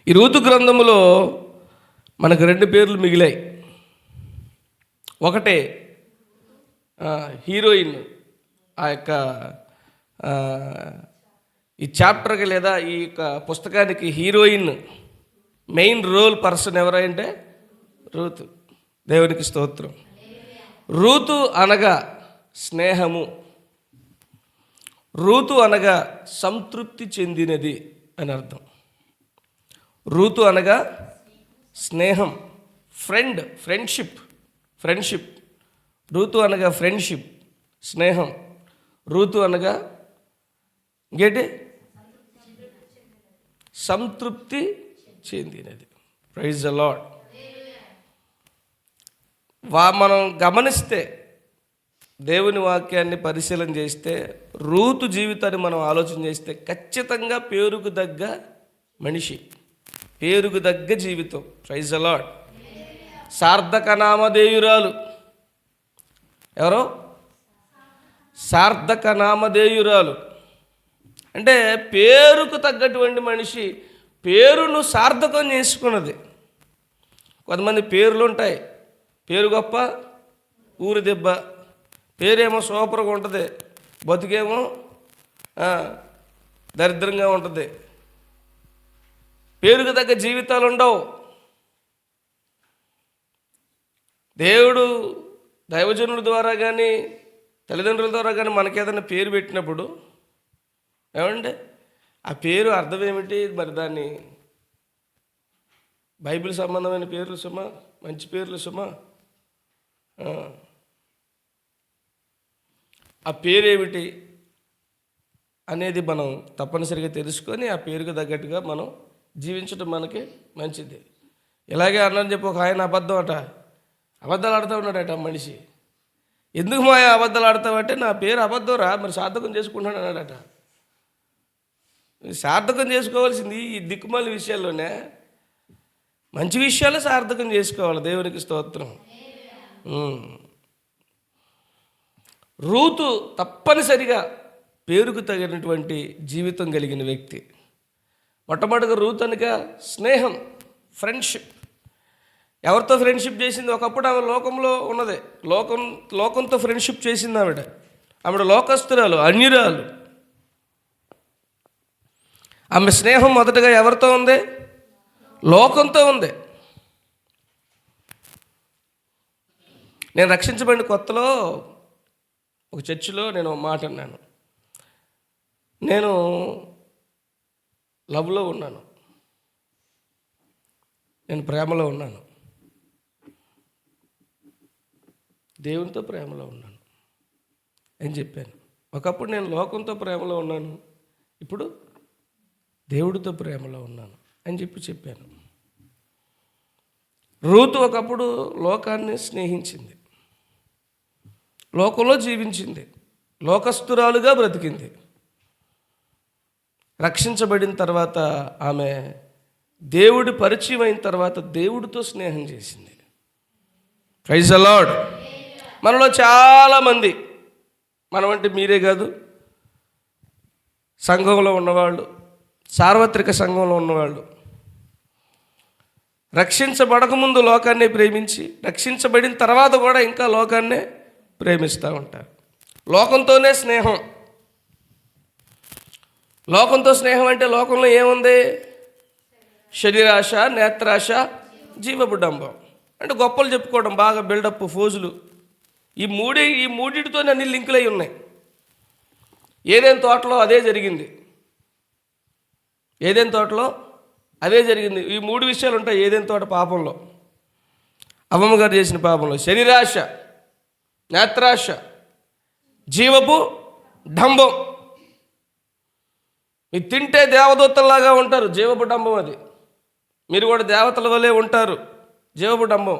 ఈ రూతు గ్రంథములో మనకు రెండు పేర్లు మిగిలాయి. ఒకటే హీరోయిన్, ఆ యొక్క ఈ చాప్టర్కి లేదా ఈ యొక్క పుస్తకానికి హీరోయిన్, మెయిన్ రోల్ పర్సన్ ఎవరంటే రూతు. దేవునికి స్తోత్రం. రూతు అనగా స్నేహము, రూతు అనగా సంతృప్తి చెందినది అని అర్థం. రూతు అనగా స్నేహం, ఫ్రెండ్షిప్. రూతు అనగా ఫ్రెండ్షిప్, స్నేహం. రూతు అనగా ఇంకేంటి? సంతృప్తి చెందినది. Praise the lord. మనం గమనిస్తే, దేవుని వాక్యాన్ని పరిశీలన చేస్తే, రూతు జీవితాన్ని మనం ఆలోచన చేస్తే ఖచ్చితంగా పేరుకు దగ్గ మనిషి, పేరుకు దగ్గ జీవితం. Praise the lord. సార్థక నామధేయురాలు. ఎవరో సార్థక నామధేయురాలు అంటే పేరుకు తగ్గటువంటి మనిషి, పేరును సార్థకం చేసుకున్నది. కొంతమంది పేర్లు ఉంటాయి, పేరు గొప్ప ఊరి దెబ్బ. పేరేమో సూపర్గా ఉంటుంది, బతుకేమో దరిద్రంగా ఉంటుంది. పేరుకు తగ్గ జీవితాలు ఉండవు. దేవుడు దైవజనుల ద్వారా కానీ తల్లిదండ్రుల ద్వారా కానీ మనకేదైనా పేరు పెట్టినప్పుడు ఏమండి, ఆ పేరు అర్థం ఏమిటి? మరి దాన్ని బైబిల్ సంబంధమైన పేర్లు సుమా, మంచి పేర్లు సుమా. ఆ పేరేమిటి అనేది మనం తప్పనిసరిగా తెలుసుకొని ఆ పేరుకు తగ్గట్టుగా మనం జీవించడం మనకి మంచిది. ఇలాగే అన్నని చెప్పి ఒక ఆయన అబద్ధాలు ఆడుతూ ఉన్నాడట మనిషి. ఎందుకు మా అబద్ధాలు ఆడతావంటే, నా పేరు అబద్ధం రా, మరి సార్థకం చేసుకుంటాను అన్నాడట. సార్థకం చేసుకోవాల్సింది ఈ దిక్కుమాలి విషయాల్లోనే, మంచి విషయాలు సార్థకం చేసుకోవాలి. దేవునికి స్తోత్రం. రూతు తప్పనిసరిగా పేరుకు తగినటువంటి జీవితం కలిగిన వ్యక్తి. మొట్టమొదటిగా రూతు అనగా స్నేహం, ఫ్రెండ్షిప్. ఎవరితో ఫ్రెండ్షిప్ చేసింది? ఒకప్పుడు ఆమె లోకంలో ఉన్నదే, లోకంతో ఫ్రెండ్షిప్ చేసింది. ఆవిడ లోకస్తురాలు, అన్యురాలు. ఆమె స్నేహం మొదటగా ఎవరితో ఉంది? లోకంతో ఉంది. నేను రక్షించబడిన కొత్తలో ఒక చర్చిలో నేను మాట అన్నాను. నేను లవ్లో ఉన్నాను, నేను ప్రేమలో ఉన్నాను, దేవునితో ప్రేమలో ఉన్నాను అని చెప్పాను. ఒకప్పుడు నేను లోకంతో ప్రేమలో ఉన్నాను, ఇప్పుడు దేవుడితో ప్రేమలో ఉన్నాను అని చెప్పాను. రూతు ఒకప్పుడు లోకాన్ని స్నేహించింది, లోకంలో జీవించింది, లోకస్తురాలుగా బ్రతికింది. రక్షించబడిన తర్వాత ఆమె దేవుడి పరిచయం అయిన తర్వాత దేవుడితో స్నేహం చేసింది. Praise the lord. మనలో చాలామంది, మనమంటే మీరే కాదు, సంఘంలో ఉన్నవాళ్ళు, సార్వత్రిక సంఘంలో ఉన్నవాళ్ళు రక్షించబడకముందు లోకాన్ని ప్రేమించి రక్షించబడిన తర్వాత కూడా ఇంకా లోకాన్నే ప్రేమిస్తూ ఉంటారు. లోకంతోనే స్నేహం. లోకంతో స్నేహం అంటే లోకంలో ఏముంది? శరీరాశ, నేత్రాశ, జీవబుడంబం. అంటే గొప్పలు చెప్పుకోవడం, బాగా బిల్డప్, ఫోజులు. ఈ మూడిటితోనే అన్ని లింకులు అయి ఉన్నాయి. ఏదైనా తోటలో అదే జరిగింది, ఏదైనా తోటలో అదే జరిగింది. ఈ మూడు విషయాలు ఉంటాయి ఏదైనా తోట పాపంలో, అవ్వమ్మ గారు చేసిన పాపంలో. శరీరాశ, నేత్రాశ, జీవపు డంబం. మీరు తింటే దేవదూతల్లాగా ఉంటారు, జీవపు డంబం అది. మీరు కూడా దేవతల వలె ఉంటారు, జీవపు డంబం.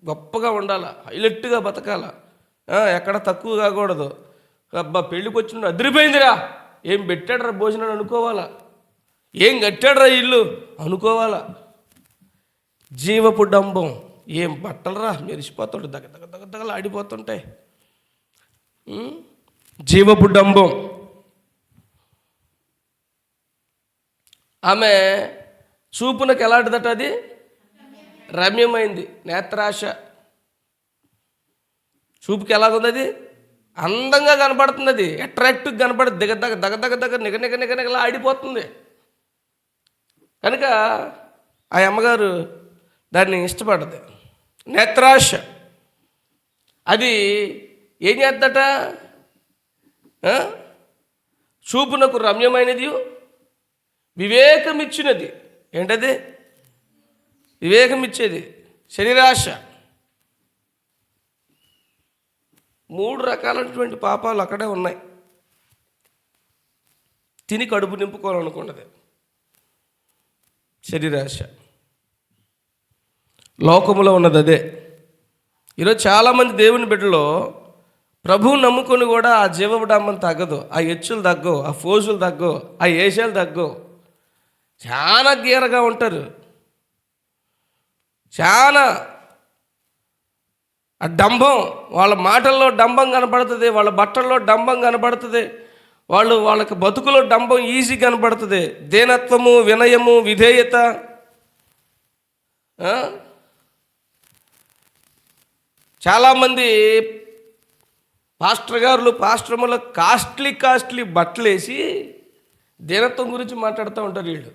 గొప్పగా ఉండాలా, హైలెట్గా బతకాల, ఎక్కడ తక్కువ కాకూడదు. అబ్బా పెళ్ళికి వచ్చిన అదిరిపోయిందిరా, ఏం పెట్టాడరా భోజనం అనుకోవాలా, ఏం కట్టాడరా ఇల్లు అనుకోవాలా. జీవపు డంబం. ఏం బట్టలరా, మెరిసిపోతాడు, దగ్గర ఆడిపోతుంటాయి. జీవపు డంబం. ఆమె చూపునకు ఎలాంటిదట అది? రమ్యమైంది. నేత్రాశ చూపుకి ఎలాగుంది? అది అందంగా కనపడుతుంది, అది అట్రాక్టివ్గా కనపడుతుంది, దగ్గర నిగనిగలా ఆడిపోతుంది. కనుక ఆ అమ్మగారు దాన్ని ఇష్టపడదు. నేత్రాశ అది ఏం చేద్దట? చూపునకు రమ్యమైనది, వివేకం ఇచ్చినది. ఏంటది? వివేకం ఇచ్చేది. శరీరాశ. 3 రకాలైనటువంటి పాపాలు అక్కడే ఉన్నాయి. తిని కడుపు నింపుకోవాలనుకున్నది శరీరాశ. లోకములో ఉన్నది అదే. ఈరోజు చాలామంది దేవుని బిడ్డలో ప్రభువు నమ్ముకొని కూడా ఆ జీవబడామని తగ్గదు, ఆ హెచ్చులు తగ్గవు, ఆ ఫోజులు తగ్గవు, ఆ ఏషాలు తగ్గవు. చాలా గీరగా ఉంటారు. చాలా ఆ డంభం, వాళ్ళ మాటల్లో డంభం కనపడుతుంది, వాళ్ళ బట్టల్లో డంభం కనపడుతుంది, వాళ్ళకి బతుకులో డంభం ఈజీ కనపడుతుంది. దీనత్వము, వినయము, విధేయత. చాలామంది పాస్టర్ గారులు, పాస్టర్ముల కాస్ట్లీ బట్టలు వేసి దీనత్వం గురించి మాట్లాడుతూ ఉంటారు. వీళ్ళు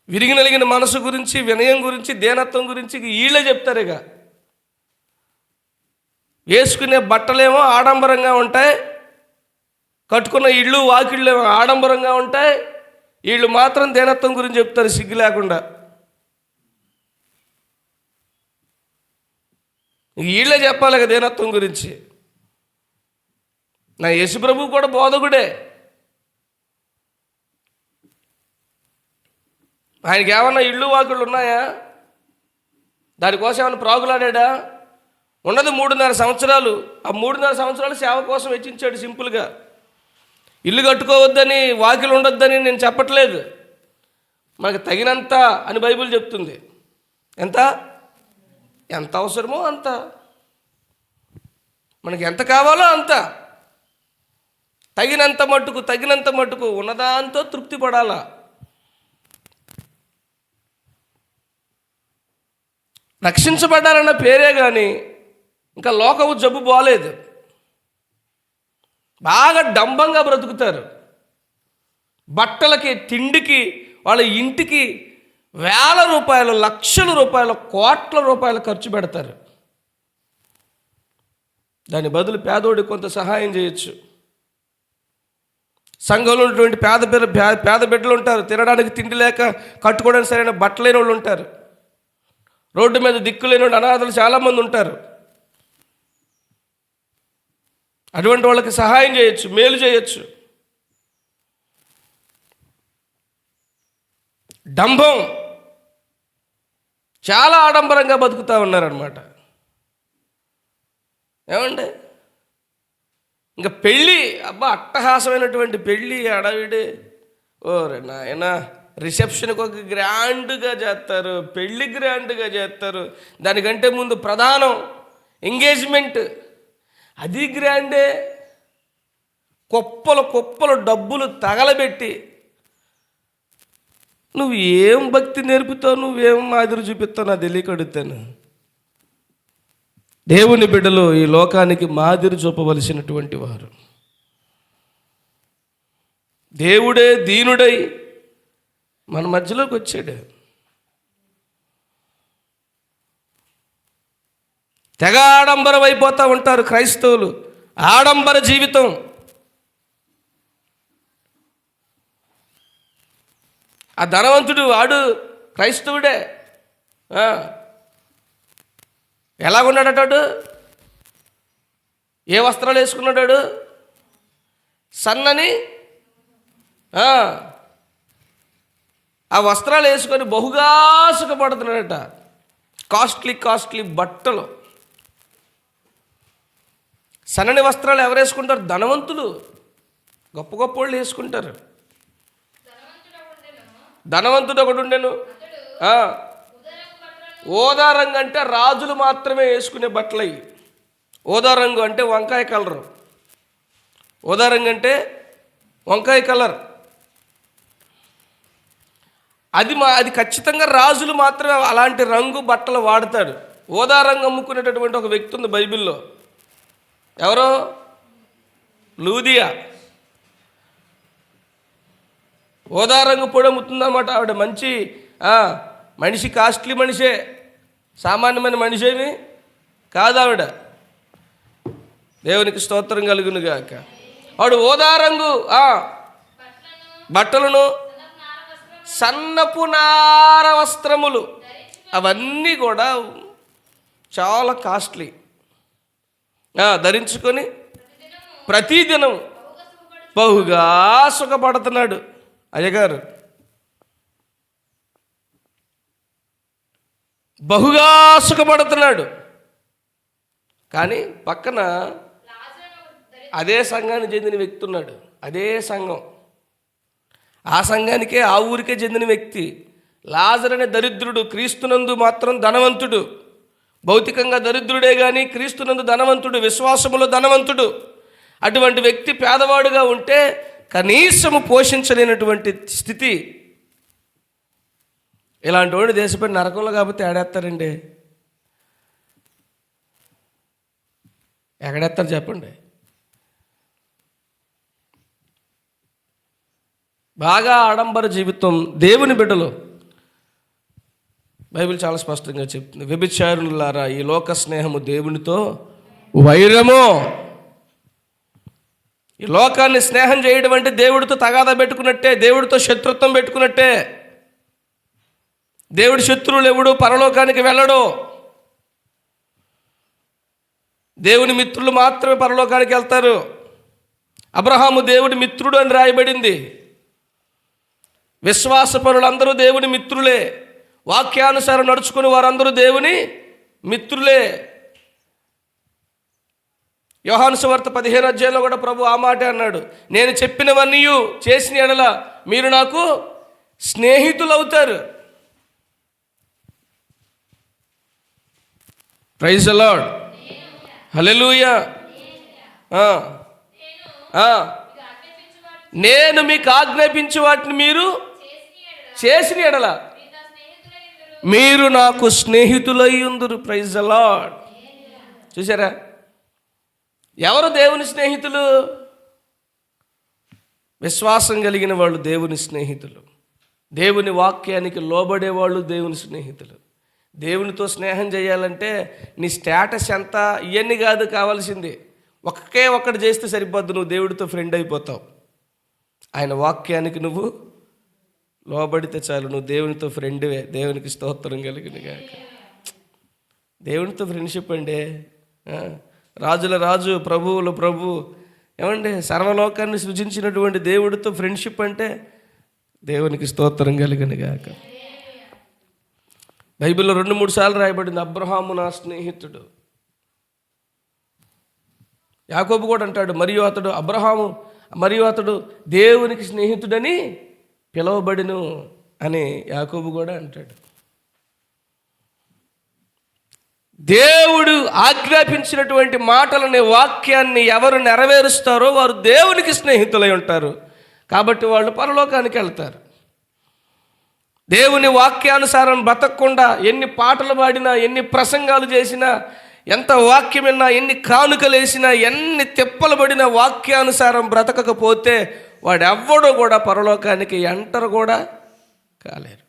విరిగి నలిగిన మనసు గురించి, వినయం గురించి, దీనత్వం గురించి వీళ్ళే చెప్తారు. ఇక వేసుకునే బట్టలేమో ఆడంబరంగా ఉంటాయి, కట్టుకున్న ఇళ్ళు వాకిళ్ళు ఏమో ఆడంబరంగా ఉంటాయి. వీళ్ళు మాత్రం దీనత్వం గురించి చెప్తారు సిగ్గు లేకుండా. వీళ్ళే చెప్పాలి కదా దీనత్వం గురించి. నా యేసుప్రభు కూడా బోధకుడే. ఆయనకి ఏమన్నా ఇళ్ళు వాకిళ్ళు ఉన్నాయా? దానికోసం ఏమైనా ప్రాగులాడా? ఉన్నది 3.5 సంవత్సరాలు. ఆ 3.5 సంవత్సరాలు సేవ కోసం వెచ్చించాడు. సింపుల్గా ఇల్లు కట్టుకోవద్దని, వాకిలు ఉండొద్దని నేను చెప్పట్లేదు. మనకు తగినంత అని బైబిల్ చెప్తుంది. ఎంత అవసరమో అంత, మనకి ఎంత కావాలో అంత, తగినంత మట్టుకు ఉన్నదాంతో తృప్తి పడాలా. రక్షించబడ్డారన్న పేరే కానీ ఇంకా లోకము జబ్బు బాలేదు. బాగా డంబంగా బ్రతుకుతారు. బట్టలకి, తిండికి, వాళ్ళ ఇంటికి వేల రూపాయలు, లక్షల రూపాయలు, కోట్ల రూపాయలు ఖర్చు పెడతారు. దాని బదులు పేదోడికి కొంత సహాయం చేయొచ్చు. సంఘంలో ఉన్నటువంటి పేద బిడ్డలు ఉంటారు. తినడానికి తిండి లేక, కట్టుకోవడానికి సరైన బట్టలు లేని వాళ్ళు ఉంటారు. రోడ్డు మీద దిక్కులేని వాళ్ళు, అనాథలు చాలామంది ఉంటారు. అటువంటి వాళ్ళకి సహాయం చేయొచ్చు, మేలు చేయొచ్చు. డంభం, చాలా ఆడంబరంగా బతుకుతూ ఉన్నారనమాట. ఏమండి, ఇంకా పెళ్ళి, అట్టహాసమైనటువంటి పెళ్ళి అడవిడి. ఓరే నాయనా, రిసెప్షన్కి ఒక గ్రాండ్గా చేస్తారు, పెళ్ళి గ్రాండ్గా చేస్తారు. దానికంటే ముందు ప్రధానం ఎంగేజ్మెంట్, అది గ్రాండే. కుప్పలు డబ్బులు తగలబెట్టి నువ్వు ఏం భక్తి నేర్పుతావు, నువ్వేం మాదిరి చూపిస్తావు నా తెలియకడుగుతాను. దేవుని బిడ్డలు ఈ లోకానికి మాదిరి చూపవలసినటువంటి వారు. దేవుడే దీనుడై మన మధ్యలోకి వచ్చాడు. తెగ ఆడంబరం అయిపోతూ ఉంటారు క్రైస్తవులు. ఆడంబర జీవితం. ఆ ధనవంతుడు వాడు క్రైస్తవుడే. ఎలాగున్నాడటాడు? ఏ వస్త్రాలు వేసుకున్నాడు? సన్నని ఆ వస్త్రాలు వేసుకొని బహుగా సుఖపడుతున్నాడట. కాస్ట్లీ బట్టలు. సన్నని వస్త్రాలు ఎవరు వేసుకుంటారు? ధనవంతులు, గొప్ప వాళ్ళు వేసుకుంటారు. ధనవంతుడు ఒకడు ఉండెను. ఓదా రంగు అంటే రాజులు మాత్రమే వేసుకునే బట్టలు అవి. ఓదా రంగు అంటే వంకాయ కలరు. ఓదా రంగు అంటే వంకాయ కలర్. అది ఖచ్చితంగా రాజులు మాత్రమే అలాంటి రంగు బట్టలు వాడతాడు. ఊదా రంగు అమ్ముకునేటటువంటి ఒక వ్యక్తి ఉంది బైబిల్లో. ఎవరో లూదియా. ఊదా రంగు పొడి అమ్ముతుందన్నమాట ఆవిడ. మంచి మనిషి, కాస్ట్లీ మనిషే, సామాన్యమైన మనిషేమి కాదు ఆవిడ. దేవునికి స్తోత్రం కలుగును గాక. ఆవిడ ఊదా రంగు బట్టలను, సన్నపు నార వస్త్రములు, అవన్నీ కూడా చాలా కాస్ట్లీ ధరించుకొని ప్రతిదినం బహుగా సుఖపడుతున్నాడు అయ్యగారు. బహుగా సుఖపడుతున్నాడు. కానీ పక్కన అదే సంఘానికి చెందిన వ్యక్తి ఉన్నాడు. అదే సంఘం, ఆ సంఘానికే, ఆ ఊరికే చెందిన వ్యక్తి. లాజరు అనే దరిద్రుడు క్రీస్తునందు మాత్రం ధనవంతుడు. భౌతికంగా దరిద్రుడే కానీ క్రీస్తునందు ధనవంతుడు, విశ్వాసములో ధనవంతుడు. అటువంటి వ్యక్తి పేదవాడుగా ఉంటే కనీసము పోషించలేనటువంటి స్థితి. ఇలాంటి వాడు దేశపై నరకంలో కాబట్టి ఏడేస్తారండి. ఎక్కడేస్తారు చెప్పండి? బాగా ఆడంబర జీవితం. దేవుని బిడ్డలు, బైబిల్ చాలా స్పష్టంగా చెప్తుంది, వ్యభిచారులారా ఈ లోక స్నేహము దేవునితో వైరము. ఈ లోకాన్ని స్నేహం చేయడం అంటే దేవుడితో తగాదా పెట్టుకున్నట్టే, దేవుడితో శత్రుత్వం పెట్టుకున్నట్టే. దేవుడి శత్రువులు ఎవడు పరలోకానికి వెళ్ళడు. దేవుని మిత్రులు మాత్రమే పరలోకానికి వెళ్తారు. అబ్రహాము దేవుడి మిత్రుడు అని రాయబడింది. విశ్వాసపరులందరూ దేవుని మిత్రులే. వాక్యానుసారం నడుచుకుని వారందరూ దేవుని మిత్రులే. యోహాను సువార్త 15వ అధ్యాయంలో కూడా ప్రభు ఆ మాట అన్నాడు, నేను చెప్పినవన్నీ చేసిన యెడల మీరు నాకు స్నేహితులవుతారు. ప్రైజ్ ది లార్డ్, హల్లెలూయా. నేను మీకు ఆజ్ఞాపించు వాటిని మీరు చేసిన యెడల మీరు నాకు స్నేహితులయ్యుందురు. Praise the lord. చూసారా, ఎవరు దేవుని స్నేహితులు? విశ్వాసం కలిగిన వాళ్ళు దేవుని స్నేహితులు. దేవుని వాక్యానికి లోబడేవాళ్ళు దేవుని స్నేహితులు. దేవునితో స్నేహం చేయాలంటే నీ స్టేటస్ ఎంత ఇవన్నీ కాదు కావాల్సింది. ఒకే ఒక్కటి చేస్తే సరిపోద్దు, నువ్వు దేవుడితో ఫ్రెండ్ అయిపోతావు. ఆయన వాక్యానికి నువ్వు లోబడితే చాలు, నువ్వు దేవునితో ఫ్రెండ్వే. దేవునికి స్తోత్రం కలిగిన గాక. దేవునితో ఫ్రెండ్షిప్ అండి. రాజుల రాజు, ప్రభువుల ప్రభు, ఏమండి, సర్వలోకాన్ని సృజించినటువంటి దేవుడితో ఫ్రెండ్షిప్ అంటే దేవునికి స్తోత్రం కలిగిన గాక. బైబిల్లో 2-3 సార్లు రాయబడింది, అబ్రహాము నా స్నేహితుడు. యాకోబు కూడా అంటాడు, మరియు అతడు దేవునికి స్నేహితుడని పిలువబడిను అని యాకోబు కూడా అంటాడు. దేవుడు ఆజ్ఞాపించినటువంటి మాటలని, వాక్యాన్ని ఎవరు నెరవేరుస్తారో వారు దేవునికి స్నేహితులై ఉంటారు. కాబట్టి వాళ్ళు పరలోకానికి వెళ్తారు. దేవుని వాక్యానుసారం బతకకుండా ఎన్ని పాటలు పాడినా, ఎన్ని ప్రసంగాలు చేసినా, ఎంత వాక్యం విన్నా, ఎన్ని కానుకలు వేసినా, ఎన్ని తిప్పలు పడినా వాక్యానుసారం బ్రతకకపోతే వాడెవ్వడూ కూడా పరలోకానికి ఎంటర్ కూడా కాలేరు.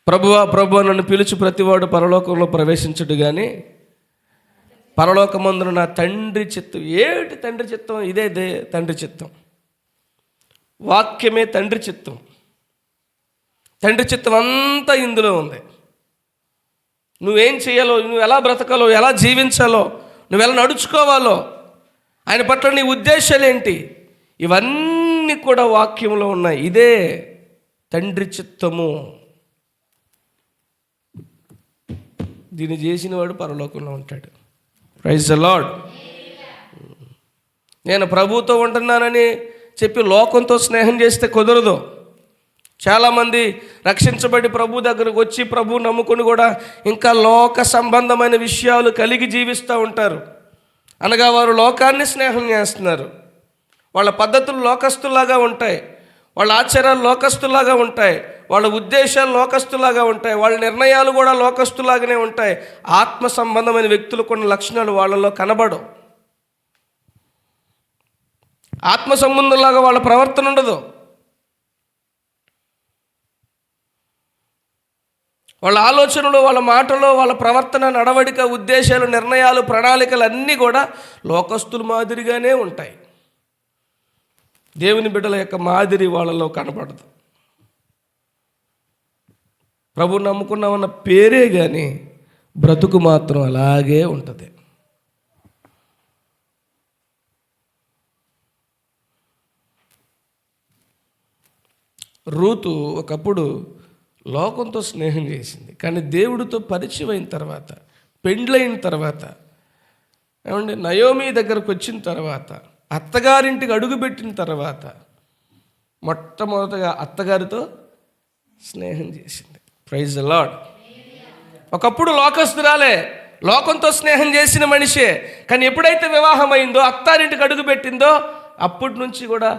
ప్రభువా నన్ను పిలుచు ప్రతివాడు పరలోకంలో ప్రవేశించడు కానీ పరలోకమందున నా తండ్రి చిత్తం. ఏమిటి తండ్రి చిత్తం? ఇదే తండ్రి చిత్తం. వాక్యమే తండ్రి చిత్తం. తండ్రి చిత్తం అంతా ఇందులో ఉంది. నువ్వేం చేయాలో, నువ్వు ఎలా బ్రతకాలో, ఎలా జీవించాలో, నువ్వు ఎలా నడుచుకోవాలో, ఆయన పట్ల నీ ఉద్దేశాలు ఏంటి, ఇవన్నీ కూడా వాక్యంలో ఉన్నాయి. ఇదే తండ్రి చిత్తము. దీన్ని చేసిన వాడు పరలోకంలో ఉంటాడు. Praise the lord. నేను ప్రభువుతో ఉంటున్నానని చెప్పి లోకంతో స్నేహం చేస్తే కుదరదు. చాలామంది రక్షించబడి ప్రభు దగ్గరకు వచ్చి ప్రభు నమ్ముకుని కూడా ఇంకా లోక సంబంధమైన విషయాలు కలిగి జీవిస్తూ ఉంటారు. అనగా వారు లోకాన్ని స్నేహం చేస్తున్నారు. వాళ్ళ పద్ధతులు లోకస్తుల్లాగా ఉంటాయి, వాళ్ళ ఆచారాలు లోకస్తుల్లాగా ఉంటాయి, వాళ్ళ ఉద్దేశాలు లోకస్తులాగా ఉంటాయి, వాళ్ళ నిర్ణయాలు కూడా లోకస్తులాగానే ఉంటాయి. ఆత్మ సంబంధమైన వ్యక్తులు కొన్ని లక్షణాలు వాళ్ళలో కనబడవు. ఆత్మ సంబంధంలాగా వాళ్ళ ప్రవర్తన ఉండదు. వాళ్ళ ఆలోచనలు, వాళ్ళ మాటలు, వాళ్ళ ప్రవర్తన, నడవడిక, ఉద్దేశాలు, నిర్ణయాలు, ప్రణాళికలు అన్నీ కూడా లోకస్తుల మాదిరిగానే ఉంటాయి. దేవుని బిడ్డల యొక్క మాదిరి వాళ్ళలో కనపడదు. ప్రభు నమ్ముకున్నామన్న పేరే కానీ బ్రతుకు మాత్రం అలాగే ఉంటుంది. రూతు ఒకప్పుడు లోకంతో స్నేహం చేసింది, కానీ దేవుడితో పరిచయం అయిన తర్వాత, పెండ్లైన తర్వాత, ఏమండి, నయోమి దగ్గరకు వచ్చిన తర్వాత, అత్తగారింటికి అడుగుపెట్టిన తర్వాత మొట్టమొదటగా అత్తగారితో స్నేహం చేసింది. Praise the lord. ఒకప్పుడు లోకస్తురాలే, లోకంతో స్నేహం చేసిన మనిషే, కానీ ఎప్పుడైతే వివాహమైందో, అత్తారింటికి అడుగుపెట్టిందో, అప్పటి నుంచి కూడా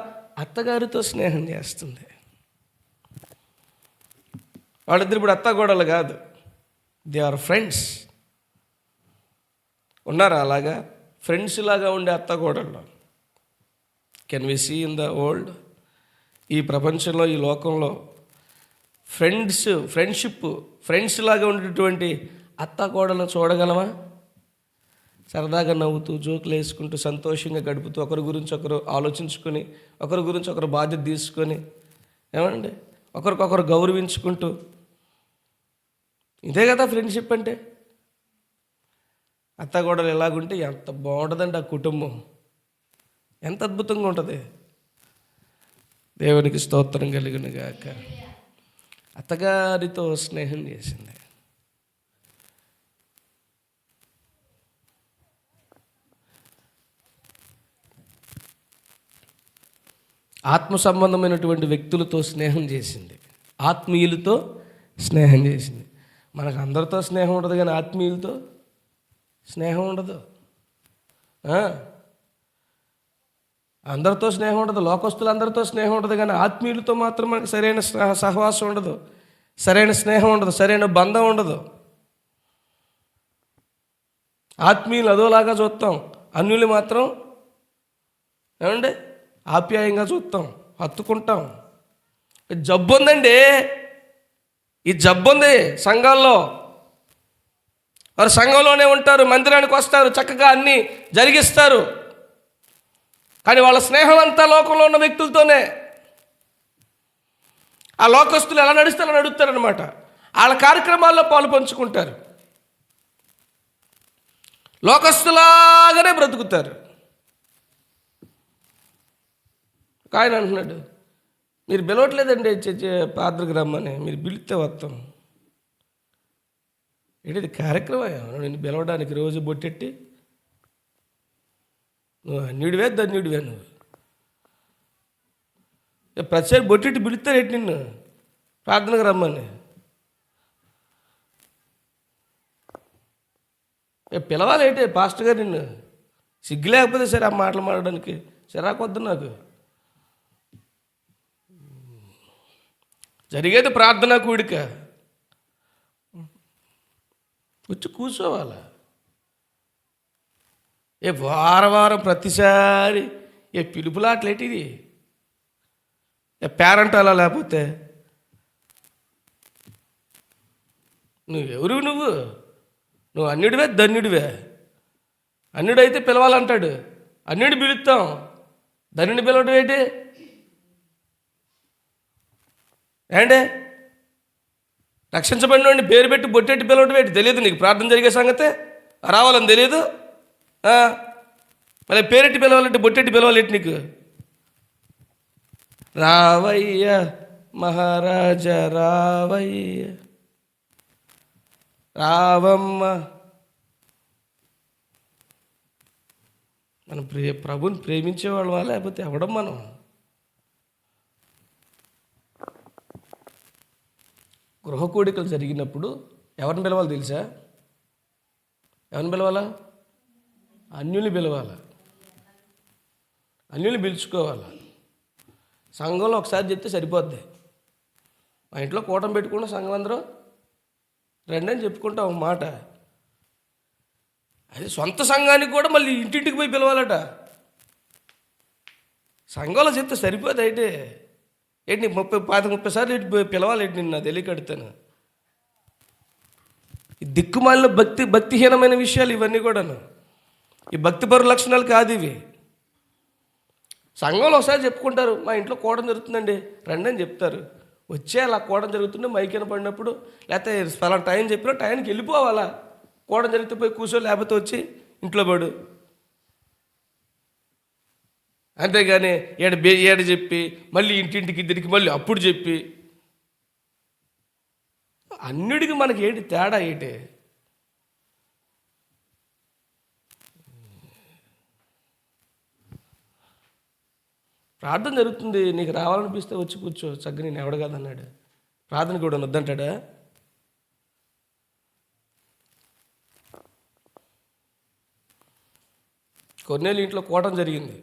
అత్తగారితో స్నేహం చేస్తుంది. వాళ్ళిద్దరు ఇప్పుడు అత్తాకోడలు కాదు, దే ఆర్ ఫ్రెండ్స్. ఉన్నారా అలాగా? ఫ్రెండ్స్ లాగా ఉండే అత్తకోడళ్ళు can we see in the world? ఈ ప్రపంచంలో, ఈ లోకంలో ఫ్రెండ్స్ లాగా ఉండేటువంటి అత్తకోడలను చూడగలమా? సరదాగా నవ్వుతూ, జోకులు వేసుకుంటూ, సంతోషంగా గడుపుతూ, ఒకరి గురించి ఒకరు ఆలోచించుకొని, ఒకరి గురించి ఒకరు బాధ్యత తీసుకొని, ఏమండి, ఒకరికొకరు గౌరవించుకుంటూ, ఇదే కదా ఫ్రెండ్షిప్ అంటే. అత్తగోడలు ఎలాగుంటే ఎంత బాగుంటుందండి ఆ కుటుంబం, ఎంత అద్భుతంగా ఉంటుంది. దేవునికి స్తోత్రం కలుగును గాక. అత్తగారితో స్నేహం చేసింది. ఆత్మ సంబంధమైనటువంటి వ్యక్తులతో స్నేహం చేసింది, ఆత్మీయులతో స్నేహం చేసింది. మనకు అందరితో స్నేహం ఉండదు, కానీ ఆత్మీయులతో స్నేహం ఉండదు. అందరితో స్నేహం ఉండదు, లోకస్తులందరితో స్నేహం ఉండదు, కానీ ఆత్మీయులతో మాత్రం మనకు సరైన సహవాసం ఉండదు, సరైన స్నేహం ఉండదు, సరైన బంధం ఉండదు. ఆత్మీయులు అదోలాగా చూస్తాం, అన్యులు మాత్రం ఏమండి ఆప్యాయంగా చూస్తాం, హత్తుకుంటాం. జబ్బు ఉందండి, ఈ జబ్బు ఉంది సంఘాల్లో. వారు సంఘంలోనే ఉంటారు, మందిరానికి వస్తారు, చక్కగా అన్నీ జరిగిస్తారు, కానీ వాళ్ళ స్నేహం అంతా లోకంలో ఉన్న వ్యక్తులతోనే. ఆ లోకస్తులు ఎలా నడిస్తే అలా నడుస్తారనమాట. వాళ్ళ కార్యక్రమాల్లో పాలు పంచుకుంటారు, లోకస్తులాగానే బ్రతుకుతారు. ఆయన అంటున్నాడు, మీరు పిలవట్లేదండి ప్రార్థనకు రమ్మని, మీరు పిలిస్తే వస్తాం. ఏంటిది కార్యక్రమం? నేను పిలవడానికి రోజు బొట్టెట్టి నువ్వు అన్యుడివే ధన్యుడివే, నువ్వు ప్రతిసారి బొట్టెట్టి పిలుస్తారేంటి నిన్ను ప్రార్థనకు రమ్మని? పిలవాలేంటి పాస్టర్ గారు నిన్ను? సిగ్గు లేకపోతే సరే ఆ మాటలు మాట్లాడడానికి చిరాకొద్దు నాకు. జరిగేది ప్రార్థనా కూడిక, వచ్చి కూర్చోవాలా? వారం ప్రతిసారి పిలుపులాట్లేటిది, పేరెంట్ అలా లేకపోతే నువ్వెవరు? నువ్వు అన్యుడివే ధన్యుడివే. అన్యుడైతే పిలవాలంటాడు, అన్యుడిని పిలుస్తాం, ధన్యుడిని పిలవడం ఏంటి? ఏంటే రక్షించబడిన వాడిని పేరు పెట్టి బొట్టెట్టి పిలవడం ఏంటి? తెలియదు నీకు ప్రార్థన జరిగే సంగతే? రావాలని తెలియదు? మళ్ళీ పేరెట్టి పిలవాలంటే బొట్టెట్టి పిలవాలేంటి నీకు? రావయ్య మహారాజా రావయ్య, రావమ్మ. మనం ప్రభుని ప్రేమించేవాళ్ళమా లేకపోతే ఎవడం? మనం గృహ కోడికలు జరిగినప్పుడు ఎవరిని పిలవాలి తెలుసా? ఎవరిని పిలవాలా? అన్యుల్ని పిలవాలా? అన్యుల్ని పిలుచుకోవాలి. సంఘంలో ఒకసారి చెప్తే సరిపోద్ది. మా ఇంట్లో కూటమి పెట్టుకున్న సంఘం అందరూ రండి అని చెప్పుకుంటాం ఒక మాట. అది సొంత సంఘానికి కూడా మళ్ళీ ఇంటింటికి పోయి పిలవాలట. సంఘంలో చెప్తే సరిపోదు అయితే ఏంటి 30 సార్లు ఏంటి పిలవాలి ఏంటి నిన్ను తెలియకడుతాను. ఈ దిక్కుమాలిన భక్తిహీనమైన విషయాలు ఇవన్నీ కూడాను. ఈ భక్తిపరు లక్షణాలు కాదు ఇవి. సంఘంలో ఒకసారి చెప్పుకుంటారు, మా ఇంట్లో కూడం జరుగుతుందండి రండి అని చెప్తారు. వచ్చే అలా కూడం జరుగుతుంటే మైకిన పడినప్పుడు లేకపోతే ఫలానా టైం చెప్పినా టైంకి వెళ్ళిపోవాలా. కూడం జరిగితే పోయి కూర్చో, లేకపోతే వచ్చి ఇంట్లో పడు. అంతేగాని ఏడ చెప్పి మళ్ళీ ఇంటింటికి ఇద్దరికి మళ్ళీ అప్పుడు చెప్పి అన్నిటికీ మనకి ఏంటి తేడా ఏంటి? ప్రార్థన జరుగుతుంది, నీకు రావాలనిపిస్తే వచ్చి కూర్చో, చక్కగా నేను ఎవడ కాదన్నాడు. ప్రార్థన కూడా వద్దంటాడా? కొన్నేళ్ళు ఇంట్లో కోటం జరిగింది.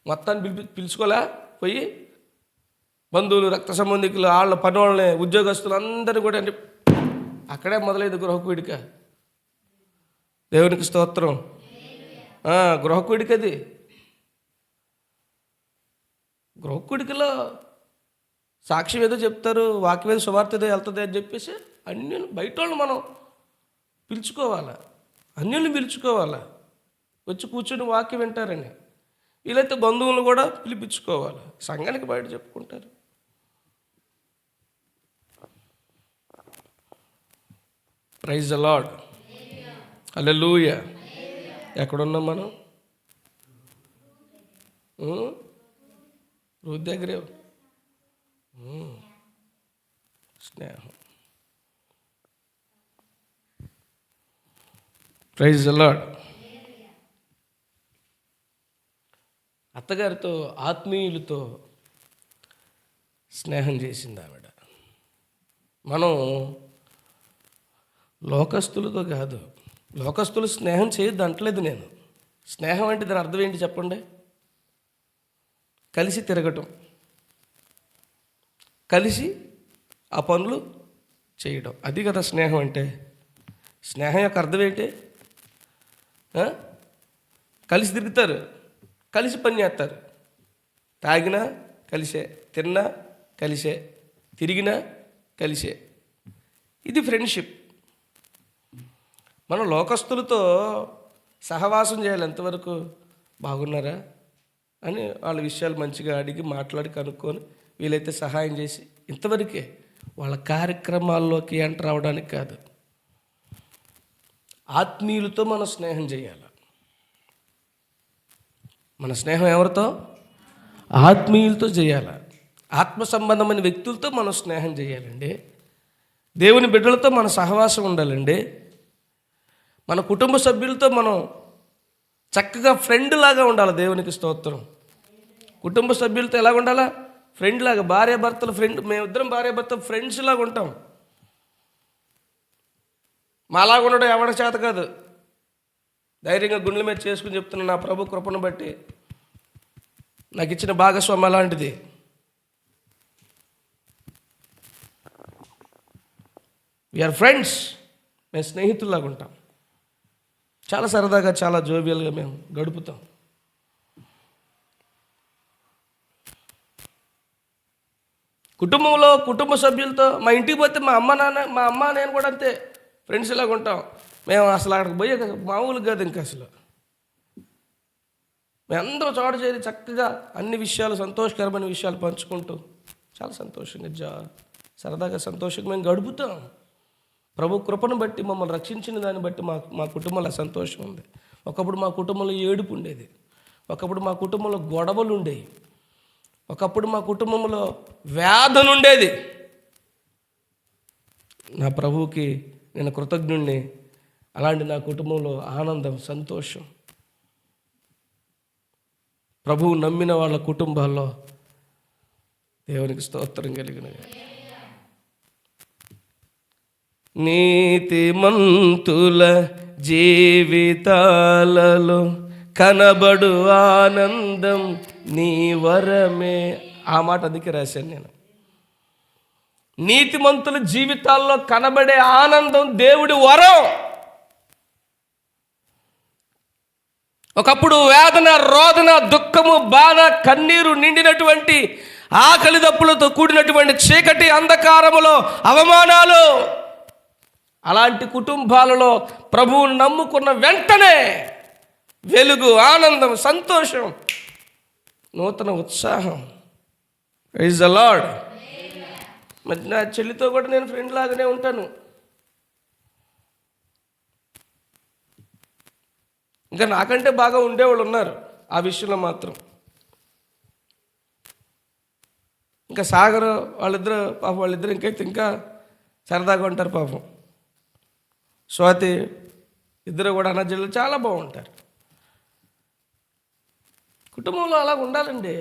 మొత్తాన్ని పిలుచుకోలే పోయి బంధువులు, రక్త సంబంధికులు, వాళ్ళ పని వాళ్ళని, ఉద్యోగస్తులు అందరూ కూడా అంటే అక్కడే మొదలైంది గృహకూడిక. దేవునికి స్తోత్రం. గృహకూడిక అది. గృహకూడికలో సాక్ష్యం ఏదో చెప్తారు, వాక్యం ఏదో సువార్త ఏదో వెళ్తుంది అని చెప్పేసి అన్యులు బయట వాళ్ళు మనం పిలుచుకోవాలా, అన్యుల్ని పిలుచుకోవాలా, వచ్చి కూర్చొని వాక్యం వింటారని. వీలైతే బంధువులను కూడా పిలిపించుకోవాలి. సంఘానికి బయట చెప్పుకుంటారు. Praise the lord. హల్లెలూయా. ఎక్కడున్నాం మనం? రూతు దగ్గరే. స్నేహం. Praise the lord. అత్తగారితో, ఆత్మీయులతో స్నేహం చేసింది ఆవిడ. మనం లోకస్తులతో కాదు. లోకస్తులు స్నేహం చేయొద్దు అంటలేదు నేను. స్నేహం అంటే దాని అర్థం ఏంటి చెప్పండి? కలిసి తిరగటం, కలిసి ఆ పనులు చేయడం, అది కదా స్నేహం అంటే. స్నేహం యొక్క అర్థం ఏంటి? కలిసి తిరుగుతారు, కలిసి పని చేస్తారు. తాగినా కలిసే, తిన్నా కలిసే, తిరిగినా కలిసే. ఇది ఫ్రెండ్షిప్. మనం లోకస్తులతో సహవాసం చేయాలి. ఎంతవరకు బాగున్నారా అని వాళ్ళ విషయాలు మంచిగా అడిగి మాట్లాడి కనుక్కొని వీలైతే సహాయం చేసి, ఇంతవరకే. వాళ్ళ కార్యక్రమాల్లోకి ఎంటర్ అవడానికి కాదు. ఆత్మీయులతో మనం స్నేహం చేయాలి. మన స్నేహం ఎవరితో? ఆత్మీయులతో చేయాలి. ఆత్మ సంబంధమైన వ్యక్తులతో మనం స్నేహం చేయాలండి. దేవుని బిడ్డలతో మన సహవాసం ఉండాలండి. మన కుటుంబ సభ్యులతో మనం చక్కగా ఫ్రెండ్ లాగా ఉండాలి. దేవునికి స్తోత్రం. కుటుంబ సభ్యులతో ఎలాగ ఉండాలా? ఫ్రెండ్ లాగా. భార్యాభర్తలు ఫ్రెండ్, మేమిద్దరం భార్యాభర్తలు ఫ్రెండ్స్ లాగా ఉంటాం. మాలాగా ఉండడం ఎవరి చేత కాదు. ధైర్యంగా గుండెల మీద చేసుకుని చెప్తున్నా, నా ప్రభు కృపను బట్టి నాకు ఇచ్చిన భాగస్వామ్యం అలాంటిది. We are friends. మేము స్నేహితుల్లాగా ఉంటాం. చాలా సరదాగా, చాలా జోవియల్గా మేము గడుపుతాం. కుటుంబంలో, కుటుంబ సభ్యులతో, మా ఇంటికి పోతే మా అమ్మ నేను కూడా అంతే ఫ్రెండ్స్ ఇలాగా ఉంటాం. మేము అసలు అక్కడికి పోయే మామూలు కాదు. ఇంకా అసలు మేమందరం చోట చేరి చక్కగా అన్ని విషయాలు, సంతోషకరమైన విషయాలు పంచుకుంటూ చాలా సంతోషంగా సరదాగా సంతోషంగా మేము గడుపుతాం. ప్రభు కృపను బట్టి, మమ్మల్ని రక్షించిన దాన్ని బట్టి మా కుటుంబంలో సంతోషం ఉంది. ఒకప్పుడు మా కుటుంబంలో ఏడుపు ఉండేది. ఒకప్పుడు మా కుటుంబంలో గొడవలు ఉండేవి. ఒకప్పుడు మా కుటుంబంలో వేదన ఉండేది. నా ప్రభువుకి నేను కృతజ్ఞుణ్ణి. అలాంటి నా కుటుంబంలో ఆనందం, సంతోషం. ప్రభువు నమ్మిన వాళ్ళ కుటుంబాల్లో దేవునికి స్తోత్రం కలిగిన. నీతిమంతుల జీవితాలలో కనబడు ఆనందం నీ వరమే. ఆ మాట అందుకే రాశాను నేను. నీతిమంతుల జీవితాల్లో కనబడే ఆనందం దేవుడి వరం. ఒకప్పుడు వేదన, రోదన, దుఃఖము, బాధ, కన్నీరు నిండినటువంటి, ఆకలి దప్పులతో కూడినటువంటి చీకటి అంధకారములో అవమానాలు, అలాంటి కుటుంబాలలో ప్రభువును నమ్ముకున్న వెంటనే వెలుగు, ఆనందం, సంతోషం, నూతన ఉత్సాహం. Praise the lord. మరి నా చెల్లితో కూడా నేను ఫ్రెండ్ లాగానే ఉంటాను. ఇంకా నాకంటే బాగా ఉండేవాళ్ళు ఉన్నారు ఆ విషయంలో మాత్రం. ఇంకా సాగర్ వాళ్ళిద్దరు పాపం, వాళ్ళిద్దరు ఇంకైతే ఇంకా సరదాగా ఉంటారు పాపం. స్వాతి ఇద్దరు కూడా అన్నజల్లు చాలా బాగుంటారు. కుటుంబంలో అలా ఉండాలండి.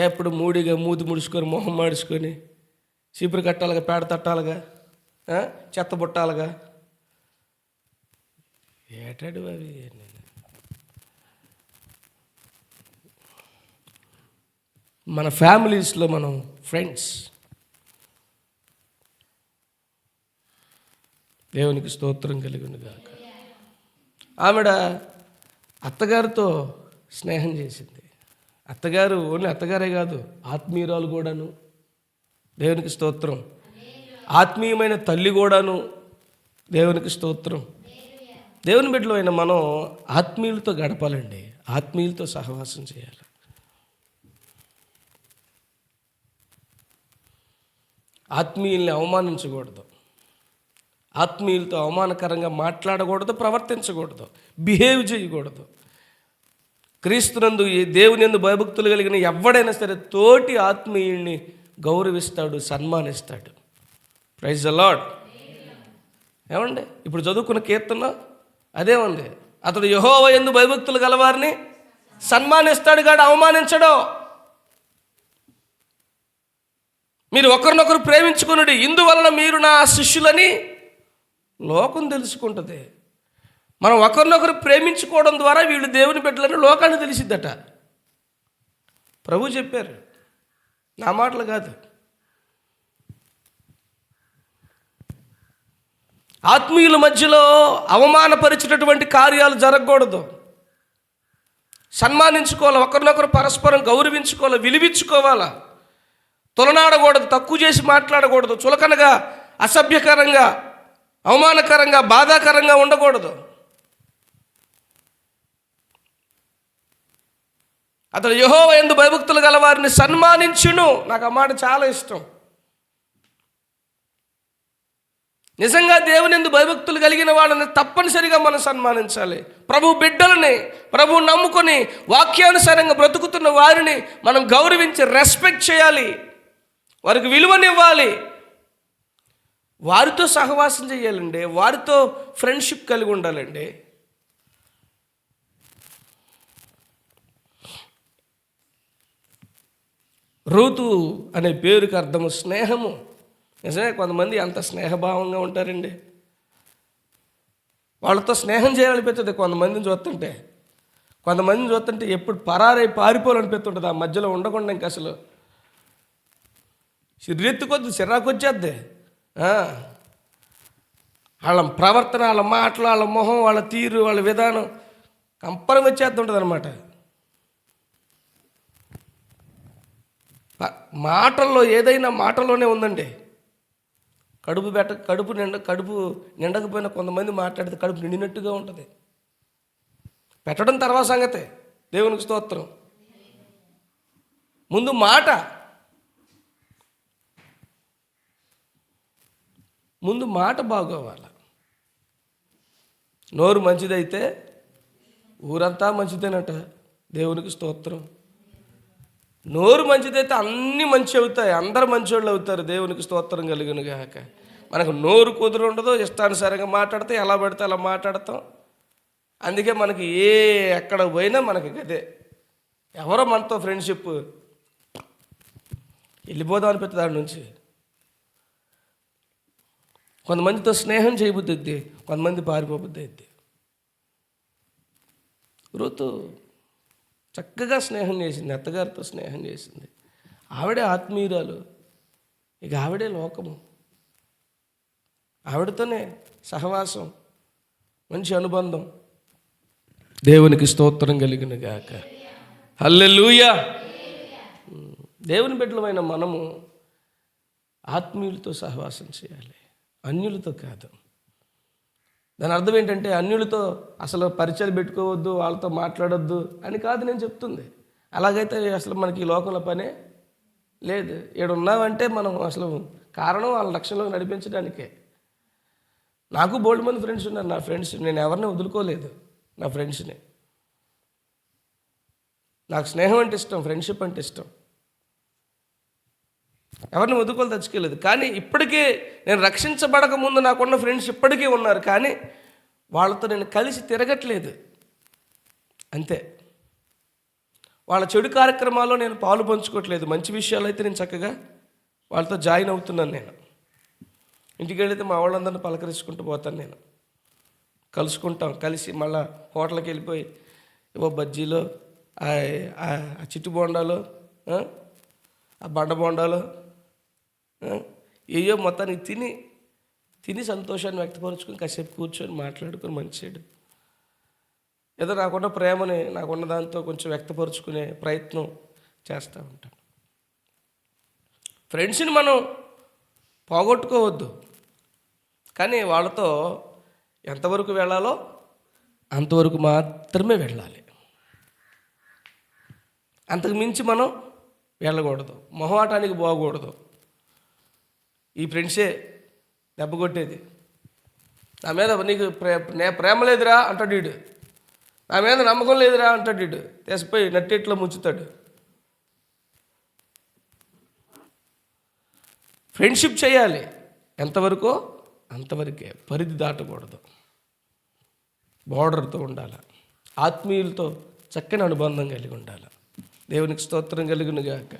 ఎప్పుడు మూడిగా మూతి ముడుచుకొని, మొహం మాడుచుకొని, చీపురు కట్టాలుగా, పేడ తట్టాలుగా, చెత్త బుట్టాలుగా, ఏటాడు అవి. మన ఫ్యామిలీస్లో మనం ఫ్రెండ్స్. దేవునికి స్తోత్రం కలిగింది గాక. ఆవిడ అత్తగారితో స్నేహం చేసింది. అత్తగారు ఓన్లీ అత్తగారే కాదు, ఆత్మీయురాలు కూడాను. దేవునికి స్తోత్రం. ఆత్మీయమైన తల్లి కూడాను. దేవునికి స్తోత్రం. దేవుని బిడ్డలో అయిన మనం ఆత్మీయులతో గడపాలండి. ఆత్మీయులతో సహవాసం చేయాలి. ఆత్మీయుల్ని అవమానించకూడదు. ఆత్మీయులతో అవమానకరంగా మాట్లాడకూడదు, ప్రవర్తించకూడదు, బిహేవ్ చేయకూడదు. క్రీస్తునందు, ఈ దేవుని యందు భయభక్తులు కలిగిన ఎవడైనా సరే తోటి ఆత్మీయుల్ని గౌరవిస్తాడు, సన్మానిస్తాడు. Praise the lord. ఏమండి, ఇప్పుడు చదువుకున్న కీర్తన అదే ఉంది. అతడు యెహోవా యందు భయభక్తులు గలవారిని సన్మానిస్తాడు గాడు, అవమానించడు. మీరు ఒకరినొకరు ప్రేమించుకునుడి, ఇందువలన మీరు నా శిష్యులని లోకం తెలుసుకుంటుంది. మనం ఒకరినొకరు ప్రేమించుకోవడం ద్వారా వీళ్ళు దేవుని బిడ్డలని లోకాన్ని తెలిసిద్దట. ప్రభు చెప్పారు, నా మాటలు కాదు. ఆత్మీయుల మధ్యలో అవమానపరిచినటువంటి కార్యాలు జరగకూడదు. సన్మానించుకోవాలి, ఒకరినొకరు పరస్పరం గౌరవించుకోవాలి, విలువించుకోవాలా. తొలనాడకూడదు, తక్కువ చేసి మాట్లాడకూడదు, చులకనగా, అసభ్యకరంగా, అవమానకరంగా, బాధాకరంగా ఉండకూడదు. అతడు యెహోవా యందు భయభక్తులు గల వారిని సన్మానించును. నాకు ఆ మాట చాలా ఇష్టం. నిజంగా దేవుని యందు భయభక్తులు కలిగిన వాళ్ళని తప్పనిసరిగా మనం సన్మానించాలి. ప్రభు బిడ్డలని, ప్రభు నమ్ముకొని వాక్యానుసారంగా బ్రతుకుతున్న వారిని మనం గౌరవించి రెస్పెక్ట్ చేయాలి, వారికి విలువనివ్వాలి, వారితో సహవాసం చేయాలండి, వారితో ఫ్రెండ్షిప్ కలిగి ఉండాలండి. రూతు అనే పేరుకి అర్థము స్నేహము. నిజమే, కొంతమంది అంత స్నేహభావంగా ఉంటారండి. వాళ్ళతో స్నేహం చేయాలనిపిస్తుంది. కొంతమందిని చూస్తుంటే ఎప్పుడు పరారై పారిపోవాలనిపిస్తుంటుంది. ఆ మధ్యలో ఉండకుండా ఇంక అసలు సిర్రెత్తుకొద్దు, సిరాకు వచ్చేద్ది. వాళ్ళ ప్రవర్తన, వాళ్ళ మాటలు, వాళ్ళ మొహం, వాళ్ళ తీరు, వాళ్ళ విధానం కంపరం వచ్చేస్తుంటుంది అనమాట. మాటల్లో ఏదైనా మాటలోనే ఉందండి. కడుపు నిండకపోయినా కొంతమంది మాట్లాడితే కడుపు నిండినట్టుగా ఉంటుంది. పెట్టడం తర్వాత సంగతే. దేవునికి స్తోత్రం. ముందు మాట బాగోవాలి. నోరు మంచిదైతే ఊరంతా మంచిదేనట. దేవునికి స్తోత్రం. నోరు మంచిదైతే అన్నీ మంచి అవుతాయి, అందరు మంచోళ్ళు అవుతారు. దేవునికి స్తోత్రం కలిగిన గాక. మనకు నోరు కుదురు ఉండదు, ఇష్టానుసారంగా మాట్లాడితే ఎలా పడితే అలా మాట్లాడతాం. అందుకే మనకి ఎక్కడ పోయినా మనకి అదే, ఎవరో మనతో ఫ్రెండ్షిప్ వెళ్ళిపోదాం అనిపిస్తుంది దాని నుంచి. కొంతమందితో స్నేహం చేయబుద్ది, కొంతమంది పారిపోబుద్ది అయింది. రూతు చక్కగా స్నేహం చేసింది, అత్తగారితో స్నేహం చేసింది. ఆవిడే ఆత్మీయురాలు, ఇక ఆవిడే లోకము, ఆవిడతోనే సహవాసం, మంచి అనుబంధం. దేవునికి స్తోత్రం కలుగును గాక. హల్లెలూయా. దేవుని బిడ్డలమైన మనము ఆత్మీయులతో సహవాసం చేయాలి, అన్యులతో కాదు. దాని అర్థం ఏంటంటే అన్యులతో అసలు పరిచయాలు పెట్టుకోవద్దు, వాళ్ళతో మాట్లాడొద్దు అని కాదు నేను చెప్తుంది. అలాగైతే అసలు మనకి ఈ లోకంలో పనే లేదు. ఇక్కడ ఉన్నామంటే మనం అసలు కారణం వాళ్ళ లక్ష్యంలో నడిపించడానికే. నాకు బోల్డ్ మంది ఫ్రెండ్స్ ఉన్నారు. నా ఫ్రెండ్స్, నేను ఎవరిని వదులుకోలేదు. నా ఫ్రెండ్స్ని, నాకు స్నేహం అంటే ఇష్టం, ఫ్రెండ్షిప్ అంటే ఇష్టం, ఎవరిని వదులుకోలు తెచ్చుకోలేదు. కానీ ఇప్పటికీ నేను రక్షించబడక ముందు నాకున్న ఫ్రెండ్స్ ఇప్పటికీ ఉన్నారు, కానీ వాళ్ళతో నేను కలిసి తిరగట్లేదు అంతే. వాళ్ళ చెడు కార్యక్రమాల్లో నేను పాలు పంచుకోవట్లేదు. మంచి విషయాలు అయితే నేను చక్కగా వాళ్ళతో జాయిన్ అవుతున్నాను. నేను ఇంటికి వెళితే మా వాళ్ళందరినీ పలకరించుకుంటూ పోతాను, నేను కలుసుకుంటాం. కలిసి మళ్ళీ హోటల్కి వెళ్ళిపోయి ఏవో బజ్జీలో, ఆ చిట్టు బోండాలు, ఆ బండ బోండాలు, ఏయో మొత్తానికి తిని సంతోషాన్ని వ్యక్తపరుచుకొని కాసేపు కూర్చొని మాట్లాడుకొని మంచిడు ఏదో నాకున్న ప్రేమని, నాకున్న దాంతో కొంచెం వ్యక్తపరుచుకునే ప్రయత్నం చేస్తూ ఉంటాను. ఫ్రెండ్స్ని మనం పోగొట్టుకోవద్దు, కానీ వాళ్ళతో ఎంతవరకు వెళ్ళాలో అంతవరకు మాత్రమే వెళ్ళాలి. అంతకు మించి మనం వెళ్ళకూడదు, మొహమాటానికి పోకూడదు. ఈ ఫ్రెండ్సే దెబ్బ కొట్టేది. నా మీద నీకు ప్రేమ లేదురా అంటాడు వీడు, నా మీద నమ్మకం లేదురా అంటాడు వీడు, తెసిపోయి నట్టేట్లో ముంచుతాడు. ఫ్రెండ్షిప్ చేయాలి, ఎంతవరకు అంతవరకే, పరిధి దాటకూడదు, బార్డర్తో ఉండాలి, ఆత్మీయులతో చక్కని అనుబంధం కలిగి ఉండాలి. దేవునికి స్తోత్రం కలుగును గాక.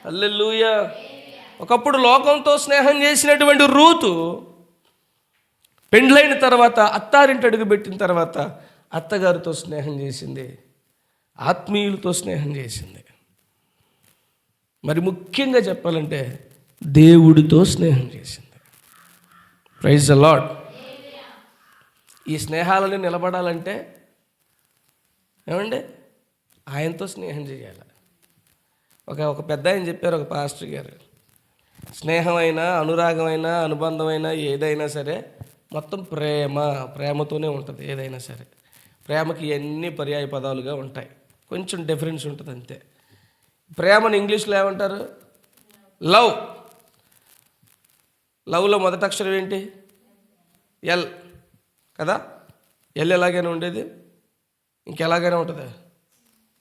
హల్లెలూయా. ఒకప్పుడు లోకంతో స్నేహం చేసినటువంటి రూతు పెండ్లైన తర్వాత, అత్తారింటి అడుగు పెట్టిన తర్వాత అత్తగారితో స్నేహం చేసింది, ఆత్మీయులతో స్నేహం చేసింది. మరి ముఖ్యంగా చెప్పాలంటే దేవుడితో స్నేహం చేసింది. Praise the lord. ఈ స్నేహాలని నిలబడాలంటే ఏమండి, ఆయనతో స్నేహం చేయాలి. ఒక పెద్ద ఆయన చెప్పారు, ఒక పాస్టర్ గారు, స్నేహమైనా, అనురాగమైనా, అనుబంధమైనా ఏదైనా సరే మొత్తం ప్రేమతోనే ఉంటుంది. ఏదైనా సరే ప్రేమకి ఎన్ని పర్యాయ పదాలుగా ఉంటాయి, కొంచెం డిఫరెన్స్ ఉంటుంది అంతే. ప్రేమను ఇంగ్లీష్లో ఏమంటారు? లవ్. లవ్లో మొదటి అక్షరం ఏంటి? ఎల్ కదా. ఎల్ ఎలాగైనా ఉండేది, ఇంకెలాగైనా ఉంటుంది.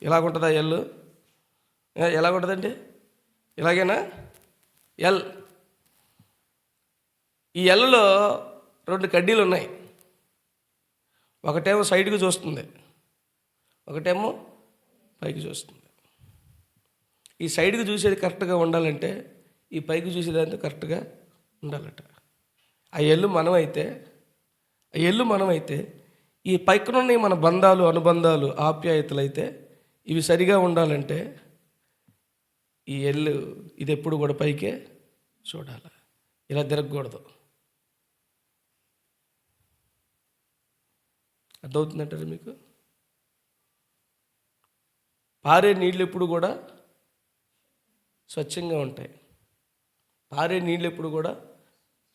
ఇలాగుంటుందా ఎల్? ఎలాగుంటుందండి? ఇలాగైనా ఎల్. ఈ ఎల్లో 2 కడ్డీలు ఉన్నాయి. ఒకటేమో సైడ్కి చూస్తుంది, ఒకటేమో పైకి చూస్తుంది. ఈ సైడ్కి చూసేది కరెక్ట్గా ఉండాలంటే ఈ పైకి చూసేదాంతో కరెక్ట్గా ఉండాలట. ఆ ఎల్లు మనమైతే ఈ పైకనున్న మన బంధాలు, అనుబంధాలు, ఆప్యాయతలు అయితే ఇవి సరిగా ఉండాలంటే ఈ ఎల్లు ఇది ఎప్పుడు కూడా పైకే చూడాలి, ఇలా తిరగకూడదు. అర్థమవుతుందంటారు మీకు? పారే నీళ్ళు ఎప్పుడు కూడా స్వచ్ఛంగా ఉంటాయి.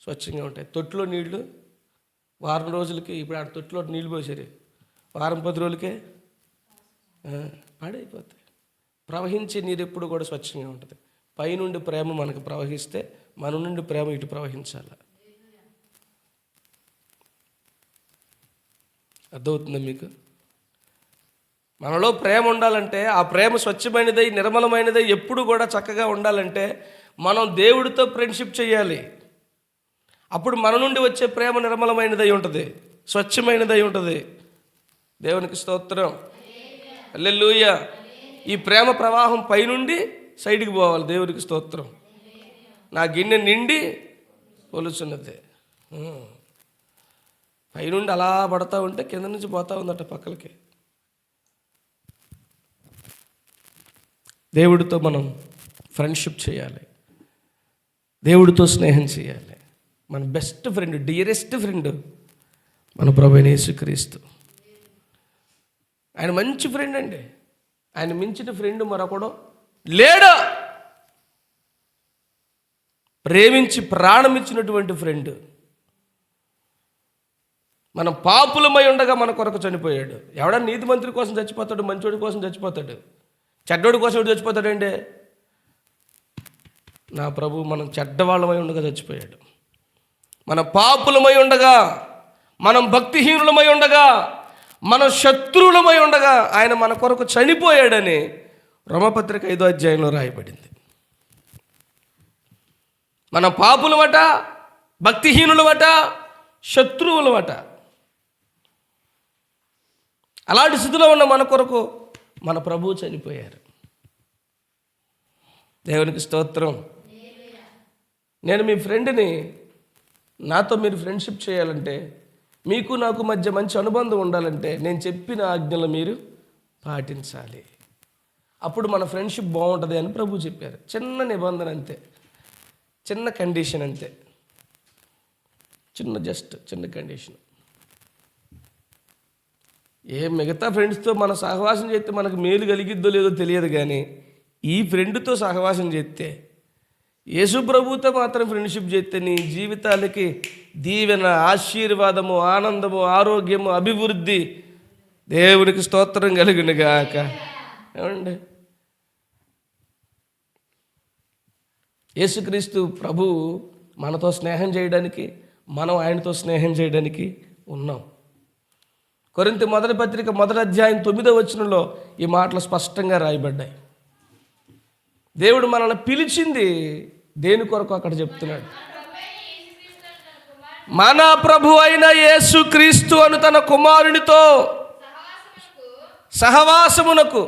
స్వచ్ఛంగా ఉంటాయి. తొట్టులో నీళ్లు వారం రోజులకి, ఇప్పుడు ఆ తొట్టులో నీళ్ళు పోసారు, వారం 10 రోజులకే పాడైపోతాయి. ప్రవహించే నీరు ఎప్పుడు కూడా స్వచ్ఛంగా ఉంటుంది. పైనుండి ప్రేమ మనకు ప్రవహిస్తే మన నుండి ప్రేమ ఇటు ప్రవహించాలి. అర్థమవుతుందా మీకు? మనలో ప్రేమ ఉండాలంటే, ఆ ప్రేమ స్వచ్ఛమైనదై, నిర్మలమైనదై ఎప్పుడు కూడా చక్కగా ఉండాలంటే మనం దేవుడితో ఫ్రెండ్షిప్ చేయాలి. అప్పుడు మన నుండి వచ్చే ప్రేమ నిర్మలమైనదై ఉంటుంది, స్వచ్ఛమైనదై ఉంటుంది. దేవునికి స్తోత్రం. హల్లెలూయా. ఈ ప్రేమ ప్రవాహం పైనుండి సైడ్కి పోవాలి. దేవునికి స్తోత్రం. నా గిన్నె నిండి పొలుచున్నది. పైనుండి అలా పడతా ఉంటే కింద నుంచి పోతా ఉందట పక్కలకి. దేవుడితో మనం ఫ్రెండ్షిప్ చేయాలి, దేవుడితో స్నేహం చేయాలి. మన బెస్ట్ ఫ్రెండ్, డియరెస్ట్ ఫ్రెండ్ మన ప్రభువైన యేసుక్రీస్తు. ఆయన మంచి ఫ్రెండ్ అండి. ఆయన మించిన ఫ్రెండ్ మరొకడు లేడు. ప్రేమించి ప్రాణం ఇచ్చినటువంటి ఫ్రెండ్. మనం పాపులమై ఉండగా మన కొరకు చనిపోయాడు. ఎవడన్నా నీతిమంతుడి కోసం చచ్చిపోతాడు, మంచోడి కోసం చచ్చిపోతాడు, చెడ్డోడి కోసం ఎవడు చచ్చిపోతాడండి? నా ప్రభు మనం చెడ్డవాళ్ళమై ఉండగా చచ్చిపోయాడు. మన పాపులమై ఉండగా, మనం భక్తిహీనులమై ఉండగా, మన శత్రువులమై ఉండగా ఆయన మన కొరకు చనిపోయాడని రోమపత్రిక 5వ అధ్యాయంలో రాయబడింది. మన పాపులమట, భక్తిహీనులమట, శత్రువులమట. అలాంటి స్థితిలో ఉన్న మన కొరకు మన ప్రభువు చనిపోయారు. దేవునికి స్తోత్రం. నేను మీ ఫ్రెండ్ని. నాతో మీరు ఫ్రెండ్షిప్ చేయాలంటే, మీకు నాకు మధ్య మంచి అనుబంధం ఉండాలంటే నేను చెప్పిన ఆజ్ఞలు మీరు పాటించాలి. అప్పుడు మన ఫ్రెండ్షిప్ బాగుంటుంది అని ప్రభు చెప్పారు. చిన్న నిబంధన అంతే, చిన్న కండిషన్ అంతే, చిన్న కండిషన్. మిగతా ఫ్రెండ్స్తో మన సహవాసం చేస్తే మనకు మేలు కలిగిద్దో లేదో తెలియదు, కానీ ఈ ఫ్రెండ్తో సహవాసం చేస్తే, యేసు ప్రభుతో మాత్రం ఫ్రెండ్షిప్ చేస్తే నీ జీవితానికి దీవెన, ఆశీర్వాదము, ఆనందము, ఆరోగ్యము, అభివృద్ధి. దేవునికి స్తోత్రం కలిగిన గాక. ఏమండి, యేసుక్రీస్తు ప్రభు మనతో స్నేహం చేయడానికి, మనం ఆయనతో స్నేహం చేయడానికి ఉన్నాం. కొరింథీ మొదటి పత్రిక 1వ అధ్యాయం 9వ వచనంలో ఈ మాటలు స్పష్టంగా రాయబడ్డాయి. దేవుడు మనల్ని పిలిచింది దేని కొరకు అక్కడ చెప్తున్నాడు. మన ప్రభు అయిన యేసుక్రీస్తు అను తన కుమారునితో సహవాసమునకు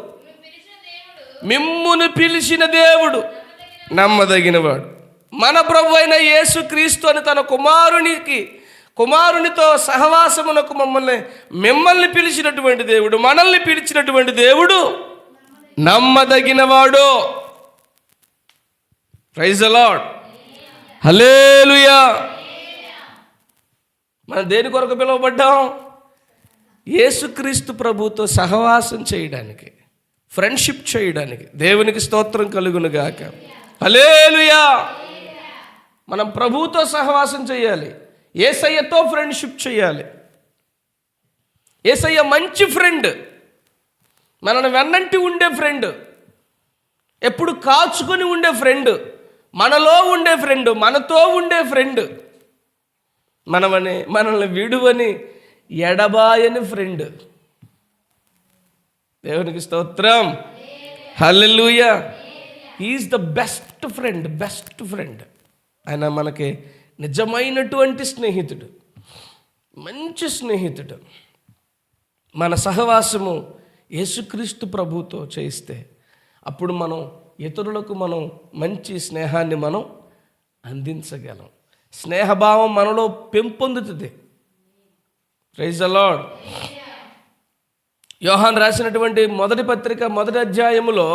మిమ్మును పిలిచిన దేవుడు నమ్మదగినవాడు. మన ప్రభు అయిన యేసుక్రీస్తు అని తన కుమారునితో సహవాసమునకు మిమ్మల్ని పిలిచినటువంటి దేవుడు, మనల్ని పిలిచినటువంటి దేవుడు నమ్మదగినవాడు. Praise the lord. హల్లెలూయా. మనం దేని కొరకు పిలువబడ్డాం? యేసుక్రీస్తు ప్రభుతో సహవాసం చేయడానికి, ఫ్రెండ్షిప్ చేయడానికి. దేవునికి స్తోత్రం కలుగును గాక. హల్లెలూయా. మనం ప్రభువుతో సహవాసం చేయాలి, యేసయ్యతో ఫ్రెండ్షిప్ చేయాలి. యేసయ్య మంచి ఫ్రెండ్, మనల్ని వెన్నంటి ఉండే ఫ్రెండ్, ఎప్పుడు కాచుకొని ఉండే ఫ్రెండ్, మనలో ఉండే ఫ్రెండ్, మనతో ఉండే ఫ్రెండ్, మనల్ని విడువని ఎడబాయని ఫ్రెండ్. దేవునికి స్తోత్రం. హల్లెలూయా. He's the best friend. ఆయన మనకి నిజమైనటువంటి స్నేహితుడు, మంచి స్నేహితుడు. మన సహవాసము యేసుక్రీస్తు ప్రభుతో చేయిస్తే అప్పుడు మనం ఇతరులకు మంచి స్నేహాన్ని మనం అందించగలం. స్నేహభావం మనలో పెంపొందుతుంది. Praise the lord. యోహాను రాసినటువంటి మొదటి పత్రిక 1వ అధ్యాయములో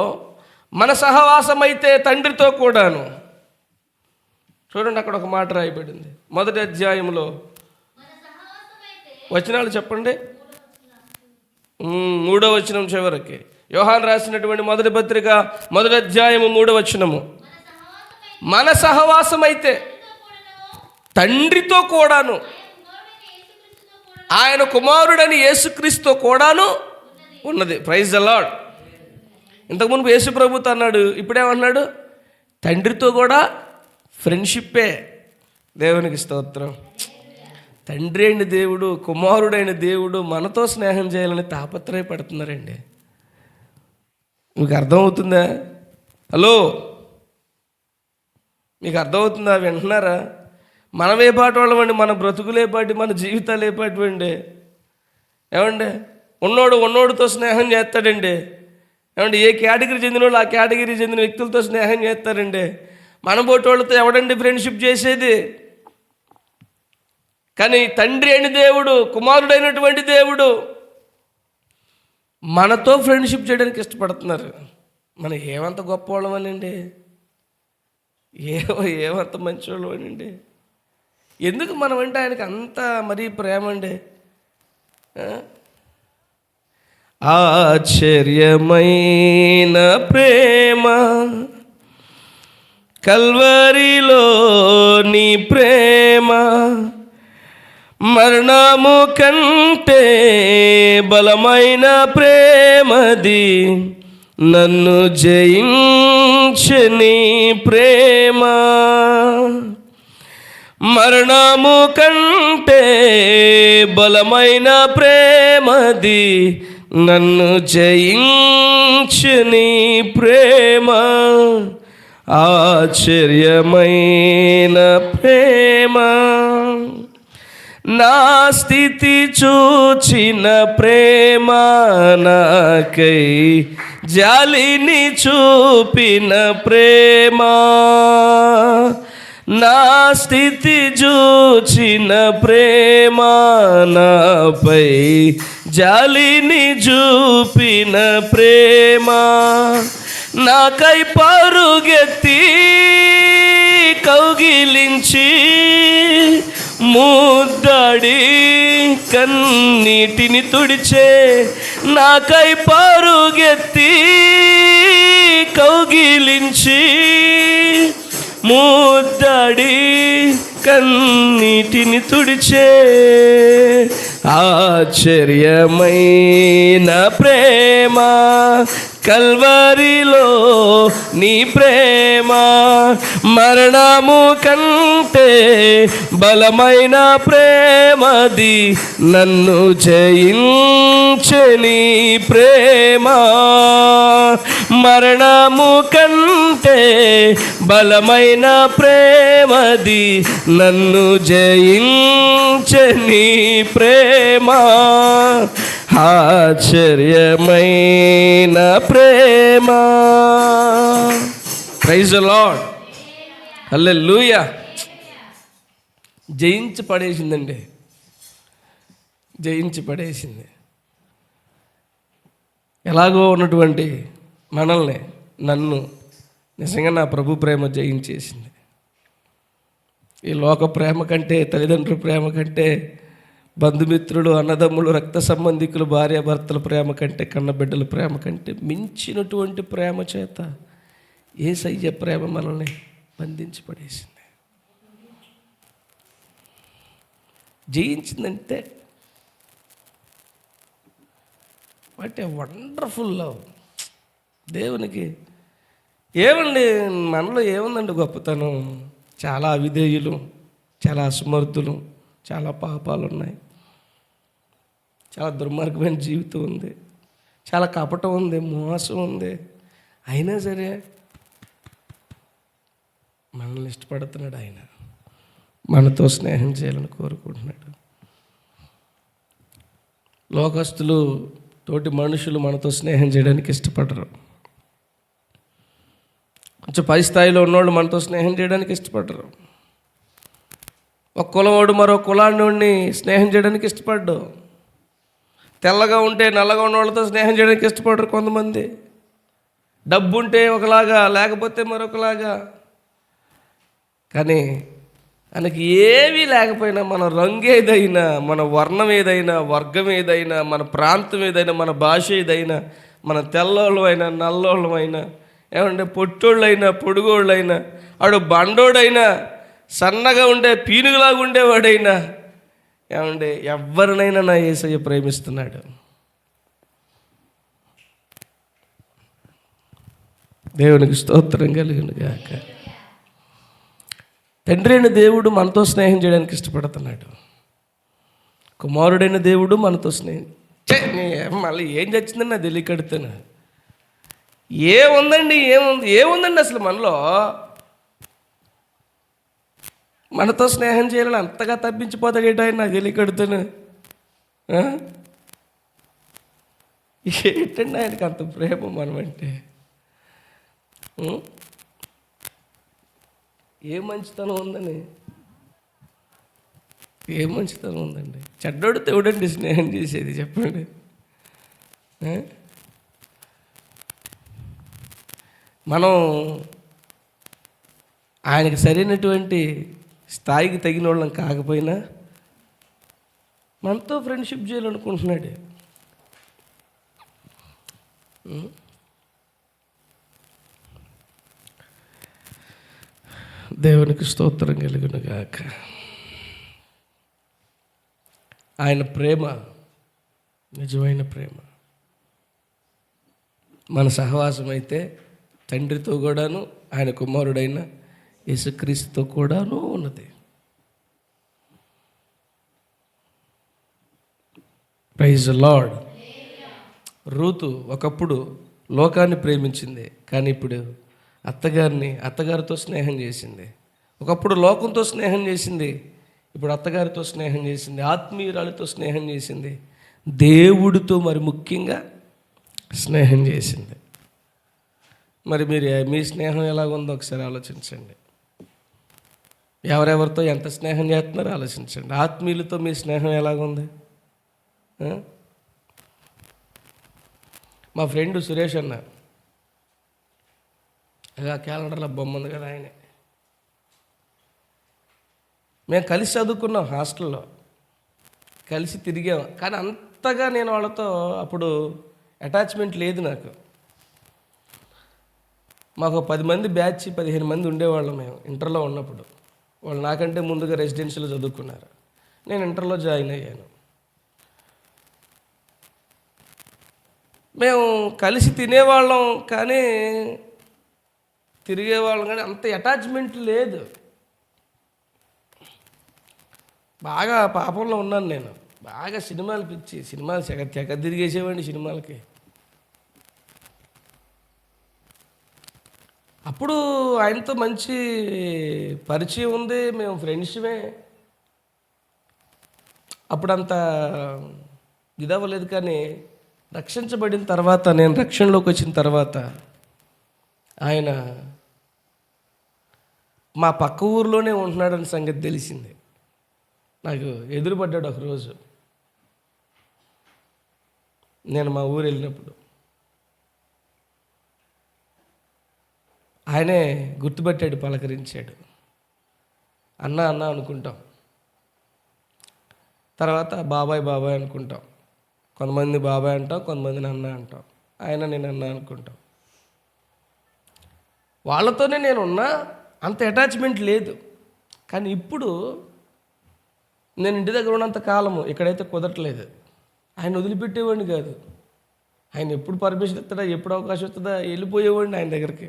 మన సహవాసమైతే తండ్రితో కూడాను. చూడండి, అక్కడ ఒక మాట రాయబడింది 1వ అధ్యాయంలో. వచనాలు చెప్పండి. 3వ వచనం చివరికి. యోహాను రాసినటువంటి మొదటి పత్రిక 1వ అధ్యాయము 3వ వచనము. మన సహవాసమైతే తండ్రితో కూడాను, ఆయన కుమారుడని యేసుక్రీస్తుతో కూడాను ఉన్నది. Praise the lord. ఇంతకుముందు యేసు ప్రభుతో అన్నాడు, ఇప్పుడేమన్నాడు? తండ్రితో కూడా ఫ్రెండ్షిప్పే. దేవునికి స్తోత్రం. తండ్రి అయిన దేవుడు, కుమారుడైన దేవుడు మనతో స్నేహం చేయాలని తాపత్రయపడుతున్నారండి. మీకు అర్థమవుతుందా? హలో, మీకు అర్థమవుతుందా? వింటున్నారా? మనం ఏ పాటి వాళ్ళమండి, మన బ్రతుకులేపాటి, మన జీవితాలు ఏపాటివండి. ఏమండి, ఉన్నోడితో స్నేహం చేస్తాడండి. ఏమండి, ఏ కేటగిరీ చెందిన వాళ్ళు ఆ కేటగిరీ చెందిన వ్యక్తులతో స్నేహం చేస్తారండి. మన పోటీ వాళ్ళతో ఎవడండి ఫ్రెండ్షిప్ చేసేది? కానీ తండ్రి అయిన దేవుడు, కుమారుడైనటువంటి దేవుడు మనతో ఫ్రెండ్షిప్ చేయడానికి ఇష్టపడుతున్నారు. మనం ఏమంత గొప్పవాళ్ళం అనండి, ఏమంత మంచివాళ్ళం అనండి, ఎందుకు మనం అంటే ఆయనకి అంత మరీ ప్రేమ అండి. ఆశ్చర్యమైన ప్రేమ కల్వరిలో నీ ప్రేమ, మరణము కంటే బలమైన ప్రేమది, నన్ను జయించని ప్రేమ. మరణము కంటే బలమైన ప్రేమది, నన్ను జయించని ప్రేమ. ఆశ్చర్యమైన ప్రేమ, నా స్థితి చూచిన ప్రేమ, నాకై జాలిని చూపిన ప్రేమ. నా స్థితి చూచిన ప్రేమ, నాపై జాలిని చూపిన ప్రేమ. నాకై పరుగెత్తి కౌగిలించి ముద్దాడి కన్నీటిని తుడిచే, నాకై పరుగెత్తి కౌగిలించి ముద్దాడి కన్నీటిని తుడిచే. ఆశ్చర్యమైన ప్రేమ కల్వరిలో నీ ప్రేమ, మరణము కంటే బలమైన ప్రేమది, నన్ను జయించని ప్రేమ. మరణము కంటే బలమైన ప్రేమది, నన్ను జయించని ప్రేమ. ఆశ్చర్యమైన ప్రేమ. ప్రైజ్ ది లార్డ్, హల్లెలూయా. జయించి పడేసిందండి, జయించి పడేసింది. ఎలాగో ఉన్నటువంటి మనల్ని, నన్ను నిజంగా నా ప్రభు ప్రేమ జయించేసింది. ఈ లోక ప్రేమ కంటే, తల్లిదండ్రుల ప్రేమ కంటే, బంధుమిత్రులు, అన్నదమ్ములు, రక్త సంబంధికులు, భార్యాభర్తల ప్రేమ కంటే, కన్నబిడ్డల ప్రేమ కంటే మించినటువంటి ప్రేమ చేత యేసయ్య ప్రేమ మనల్ని బంధించి పడేసింది, జయించిందంటే. What a wonderful love. దేవునికి ఏమండి, మనలో ఏముందండి గొప్పతనం? చాలా అవిధేయులు, చాలా అసమర్థులు, చాలా పాపాలు ఉన్నాయి, చాలా దుర్మార్గమైన జీవితం ఉంది, చాలా కపటం ఉంది, మోసం ఉంది. అయినా సరే మనల్ని ఇష్టపడుతున్నాడు ఆయన, మనతో స్నేహం చేయాలని కోరుకుంటున్నాడు. లోకస్తులు, తోటి మనుషులు మనతో స్నేహం చేయడానికి ఇష్టపడరు. కొంచెం పై స్థాయిలో ఉన్నవాళ్ళు మనతో స్నేహం చేయడానికి ఇష్టపడరు. ఒక కులవాడు మరో కులాన్ని స్నేహం చేయడానికి ఇష్టపడ్డు. తెల్లగా ఉంటే నల్లగా ఉన్న వాళ్ళతో స్నేహం చేయడానికి ఇష్టపడరు కొంతమంది. డబ్బు ఉంటే ఒకలాగా, లేకపోతే మరొకలాగా. కానీ మనకి ఏమీ లేకపోయినా, మన రంగు ఏదైనా, మన వర్ణం ఏదైనా, వర్గం ఏదైనా, మన ప్రాంతం ఏదైనా, మన భాష ఏదైనా, మన తెల్లోళ్ళమైనా నల్లోళ్ళమైనా, ఏమంటే పొట్టోళ్ళైనా పొడుగోళ్ళైనా, ఆడు బండోడైనా, సన్నగా ఉండే పీనుగులాగా ఉండేవాడైనా, ఏమంటే ఎవరినైనా నా యేసయ్య ప్రేమిస్తున్నాడు. దేవునికి స్తోత్రం కలుగును గాక. తండ్రి అయిన దేవుడు మనతో స్నేహం చేయడానికి ఇష్టపడుతున్నాడు. కుమారుడైన దేవుడు మనతో స్నేహం మళ్ళీ ఏం చచ్చిందని నా తెలియకడుతున్నా. ఏముందండి అసలు మనలో? మనతో స్నేహం చేయాలని అంతగా తప్పించిపోతాడు ఏంటో ఆయన నాకు తెలియకడుతున్నా. ఏంటండి ఆయనకి అంత ప్రేమ మనమంటే? ఏ మంచితనం ఉందని? ఏం మంచితనం ఉందండి? చెడ్డోడితో ఎవడండి స్నేహం చేసేది చెప్పండి? మనం ఆయనకి సరైనటువంటి స్థాయికి తగిన వాళ్ళం కాకపోయినా మనతో ఫ్రెండ్షిప్ చేయాలనుకుంటున్నాడు. దేవునికి స్తోత్రం కలుగును గాక. ఆయన ప్రేమ నిజమైన ప్రేమ. మన సహవాసం అయితే తండ్రితో కూడాను, ఆయన కుమారుడైన యేసుక్రీస్తుతో కూడాను ఉన్నది. Praise the lord. రూతు ఒకప్పుడు లోకాన్ని ప్రేమించింది, కానీ ఇప్పుడు అత్తగారితో స్నేహం చేసింది. ఒకప్పుడు లోకంతో స్నేహం చేసింది, ఇప్పుడు అత్తగారితో స్నేహం చేసింది. ఆత్మీయురాలతో స్నేహం చేసింది, దేవుడితో మరి ముఖ్యంగా స్నేహం చేసింది. మరి మీరు మీ స్నేహం ఎలాగుందో ఒకసారి ఆలోచించండి. ఎవరెవరితో ఎంత స్నేహం చేస్తున్నారో ఆలోచించండి. ఆత్మీయులతో మీ స్నేహం ఎలాగుంది? మా ఫ్రెండ్ సురేష్ అన్న, క్యాలెండర్లో బొమ్మ ఉంది కదా, ఆయనే. మేము కలిసి చదువుకున్నాం, హాస్టల్లో కలిసి తిరిగాం. కానీ అంతగా నేను వాళ్ళతో అప్పుడు అటాచ్మెంట్ లేదు నాకు. మాకు 10 మంది బ్యాచ్, 15 మంది ఉండేవాళ్ళం మేము ఇంటర్లో ఉన్నప్పుడు. వాళ్ళు నాకంటే ముందుగా రెసిడెన్షియల్లో చదువుకున్నారు, నేను ఇంటర్లో జాయిన్ అయ్యాను. మేము కలిసి తినేవాళ్ళం కానీ తిరిగేవాళ్ళం, కానీ అంత అటాచ్మెంట్ లేదు. బాగా పాపంలో ఉన్నాను నేను. బాగా సినిమాలు పిచ్చి, సినిమాలు తెగ తిరిగేసేవాడిని సినిమాలకి. అప్పుడు ఆయనతో మంచి పరిచయం ఉంది, మేము ఫ్రెండ్స్మే. అప్పుడంత ఇదవ్వలేదు. కానీ రక్షించబడిన తర్వాత, నేను రక్షణలోకి వచ్చిన తర్వాత, ఆయన మా పక్క ఊరిలోనే ఉంటున్నాడని సంగతి తెలిసింది. నాకు ఎదురుపడ్డాడు ఒకరోజు, నేను మా ఊరు వెళ్ళినప్పుడు. ఆయనే గుర్తుపట్టాడు, పలకరించాడు. అన్న అన్న అనుకుంటాం, తర్వాత బాబాయ్ బాబాయ్ అనుకుంటాం. కొంతమంది బాబాయ్ అంటాం, కొంతమందిని అన్న అంటాం. ఆయన నేను అన్న అనుకుంటాం. వాళ్ళతోనే నేను ఉన్నా, అంత అటాచ్మెంట్ లేదు. కానీ ఇప్పుడు నేను ఇంటి దగ్గర ఉన్నంత కాలము ఇక్కడైతే కుదరట్లేదు. ఆయన వదిలిపెట్టేవాడిని కాదు. ఆయన ఎప్పుడు పర్మిషన్ ఇస్తాడా, ఎప్పుడు అవకాశం ఇస్తుందా వెళ్ళిపోయేవాడిని ఆయన దగ్గరికి.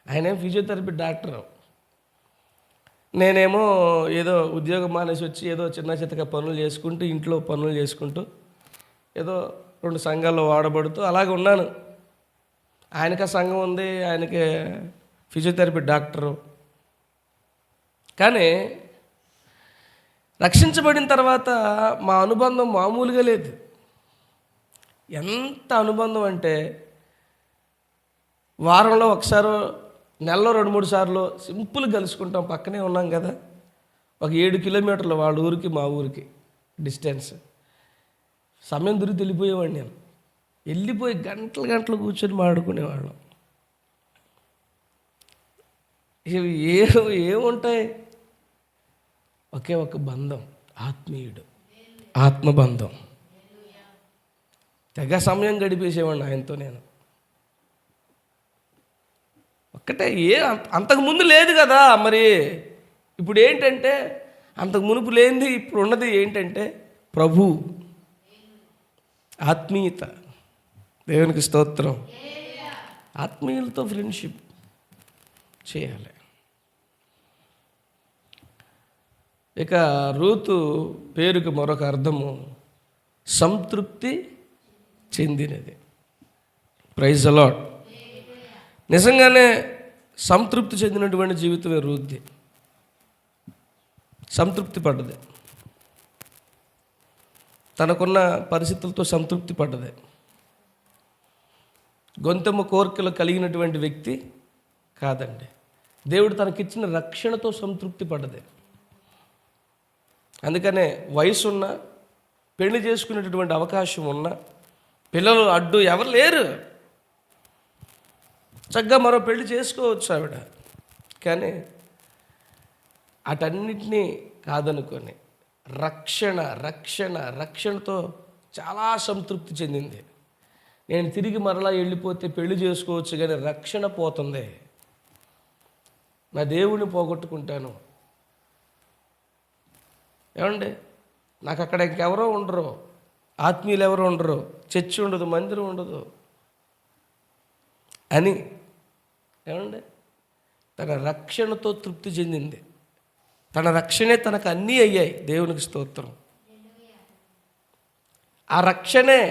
ఆయన ఫిజియోథెరపీ డాక్టరు, నేనేమో ఏదో ఉద్యోగం మానేసి వచ్చి ఏదో చిన్న చిత్తగా పనులు చేసుకుంటూ, ఇంట్లో పనులు చేసుకుంటూ, ఏదో 2 సంఘాల్లో వాడబడుతూ అలాగే ఉన్నాను. ఆయనకి సంఘం ఉంది, ఆయనకి ఫిజియోథెరపీ డాక్టరు. కానీ రక్షించబడిన తర్వాత మా అనుబంధం మామూలుగా లేదు. ఎంత అనుబంధం అంటే, వారంలో ఒకసారి, నెలలో 2-3 సార్లు సింపుల్గా కలుసుకుంటాం. పక్కనే ఉన్నాం కదా, ఒక 7 కిలోమీటర్లు వాళ్ళ ఊరికి మా ఊరికి డిస్టెన్స్. సమయం దొరికి వెళ్ళిపోయేవాడిని నేను. వెళ్ళిపోయి గంటలు కూర్చొని మాట్లాడుకునేవాళ్ళం. ఇవి ఏముంటాయి? ఒకే ఒక బంధం, ఆత్మీయుడు, ఆత్మబంధం. తెగ సమయం గడిపేసేవాడిని ఆయనతో నేను. ఒక్కటే అంతకుముందు లేదు కదా. మరి ఇప్పుడు ఏంటంటే, అంతకు మునుపు లేనిది ఇప్పుడు ఉన్నది ఏంటంటే ప్రభు, ఆత్మీయత. దేవునికి స్తోత్రం. ఆత్మీయులతో ఫ్రెండ్షిప్ చేయాలి. ఇక రూతు పేరుకు మరొక అర్థము సంతృప్తి చెందినది. Praise the lord. నిజంగానే సంతృప్తి చెందినటువంటి జీవితమే రూత్ది. సంతృప్తి పడ్డది, తనకున్న పరిస్థితులతో సంతృప్తి పడ్డది. గొంతెమ్మ కోరికలు కలిగినటువంటి వ్యక్తి కాదండి. దేవుడు తనకిచ్చిన రక్షణతో సంతృప్తి పడ్డది. అందుకనే వయసున్న పెళ్లి చేసుకునేటటువంటి అవకాశం ఉన్న పిల్లలు అడ్డు ఎవరు లేరు, చక్కగా మరో పెళ్లి చేసుకోవచ్చు ఆవిడ. కానీ అటన్నిటినీ కాదనుకొని రక్షణతో చాలా సంతృప్తి చెందింది. నేను తిరిగి మరలా వెళ్ళిపోతే పెళ్లి చేసుకోవచ్చు, కానీ రక్షణ పోతుంది, నా దేవుడిని పోగొట్టుకుంటాను. ఏమండి, నాకు అక్కడ ఇంకెవరో ఉండరు, ఆత్మీయులు ఎవరో ఉండరు, చర్చి ఉండదు, మందిరం ఉండదు అని ఏమండి తన రక్షణతో తృప్తి చెందింది. తన రక్షణే తనకు అన్నీ అయ్యాయి. దేవునికి స్తోత్రం. ఆ రక్షణే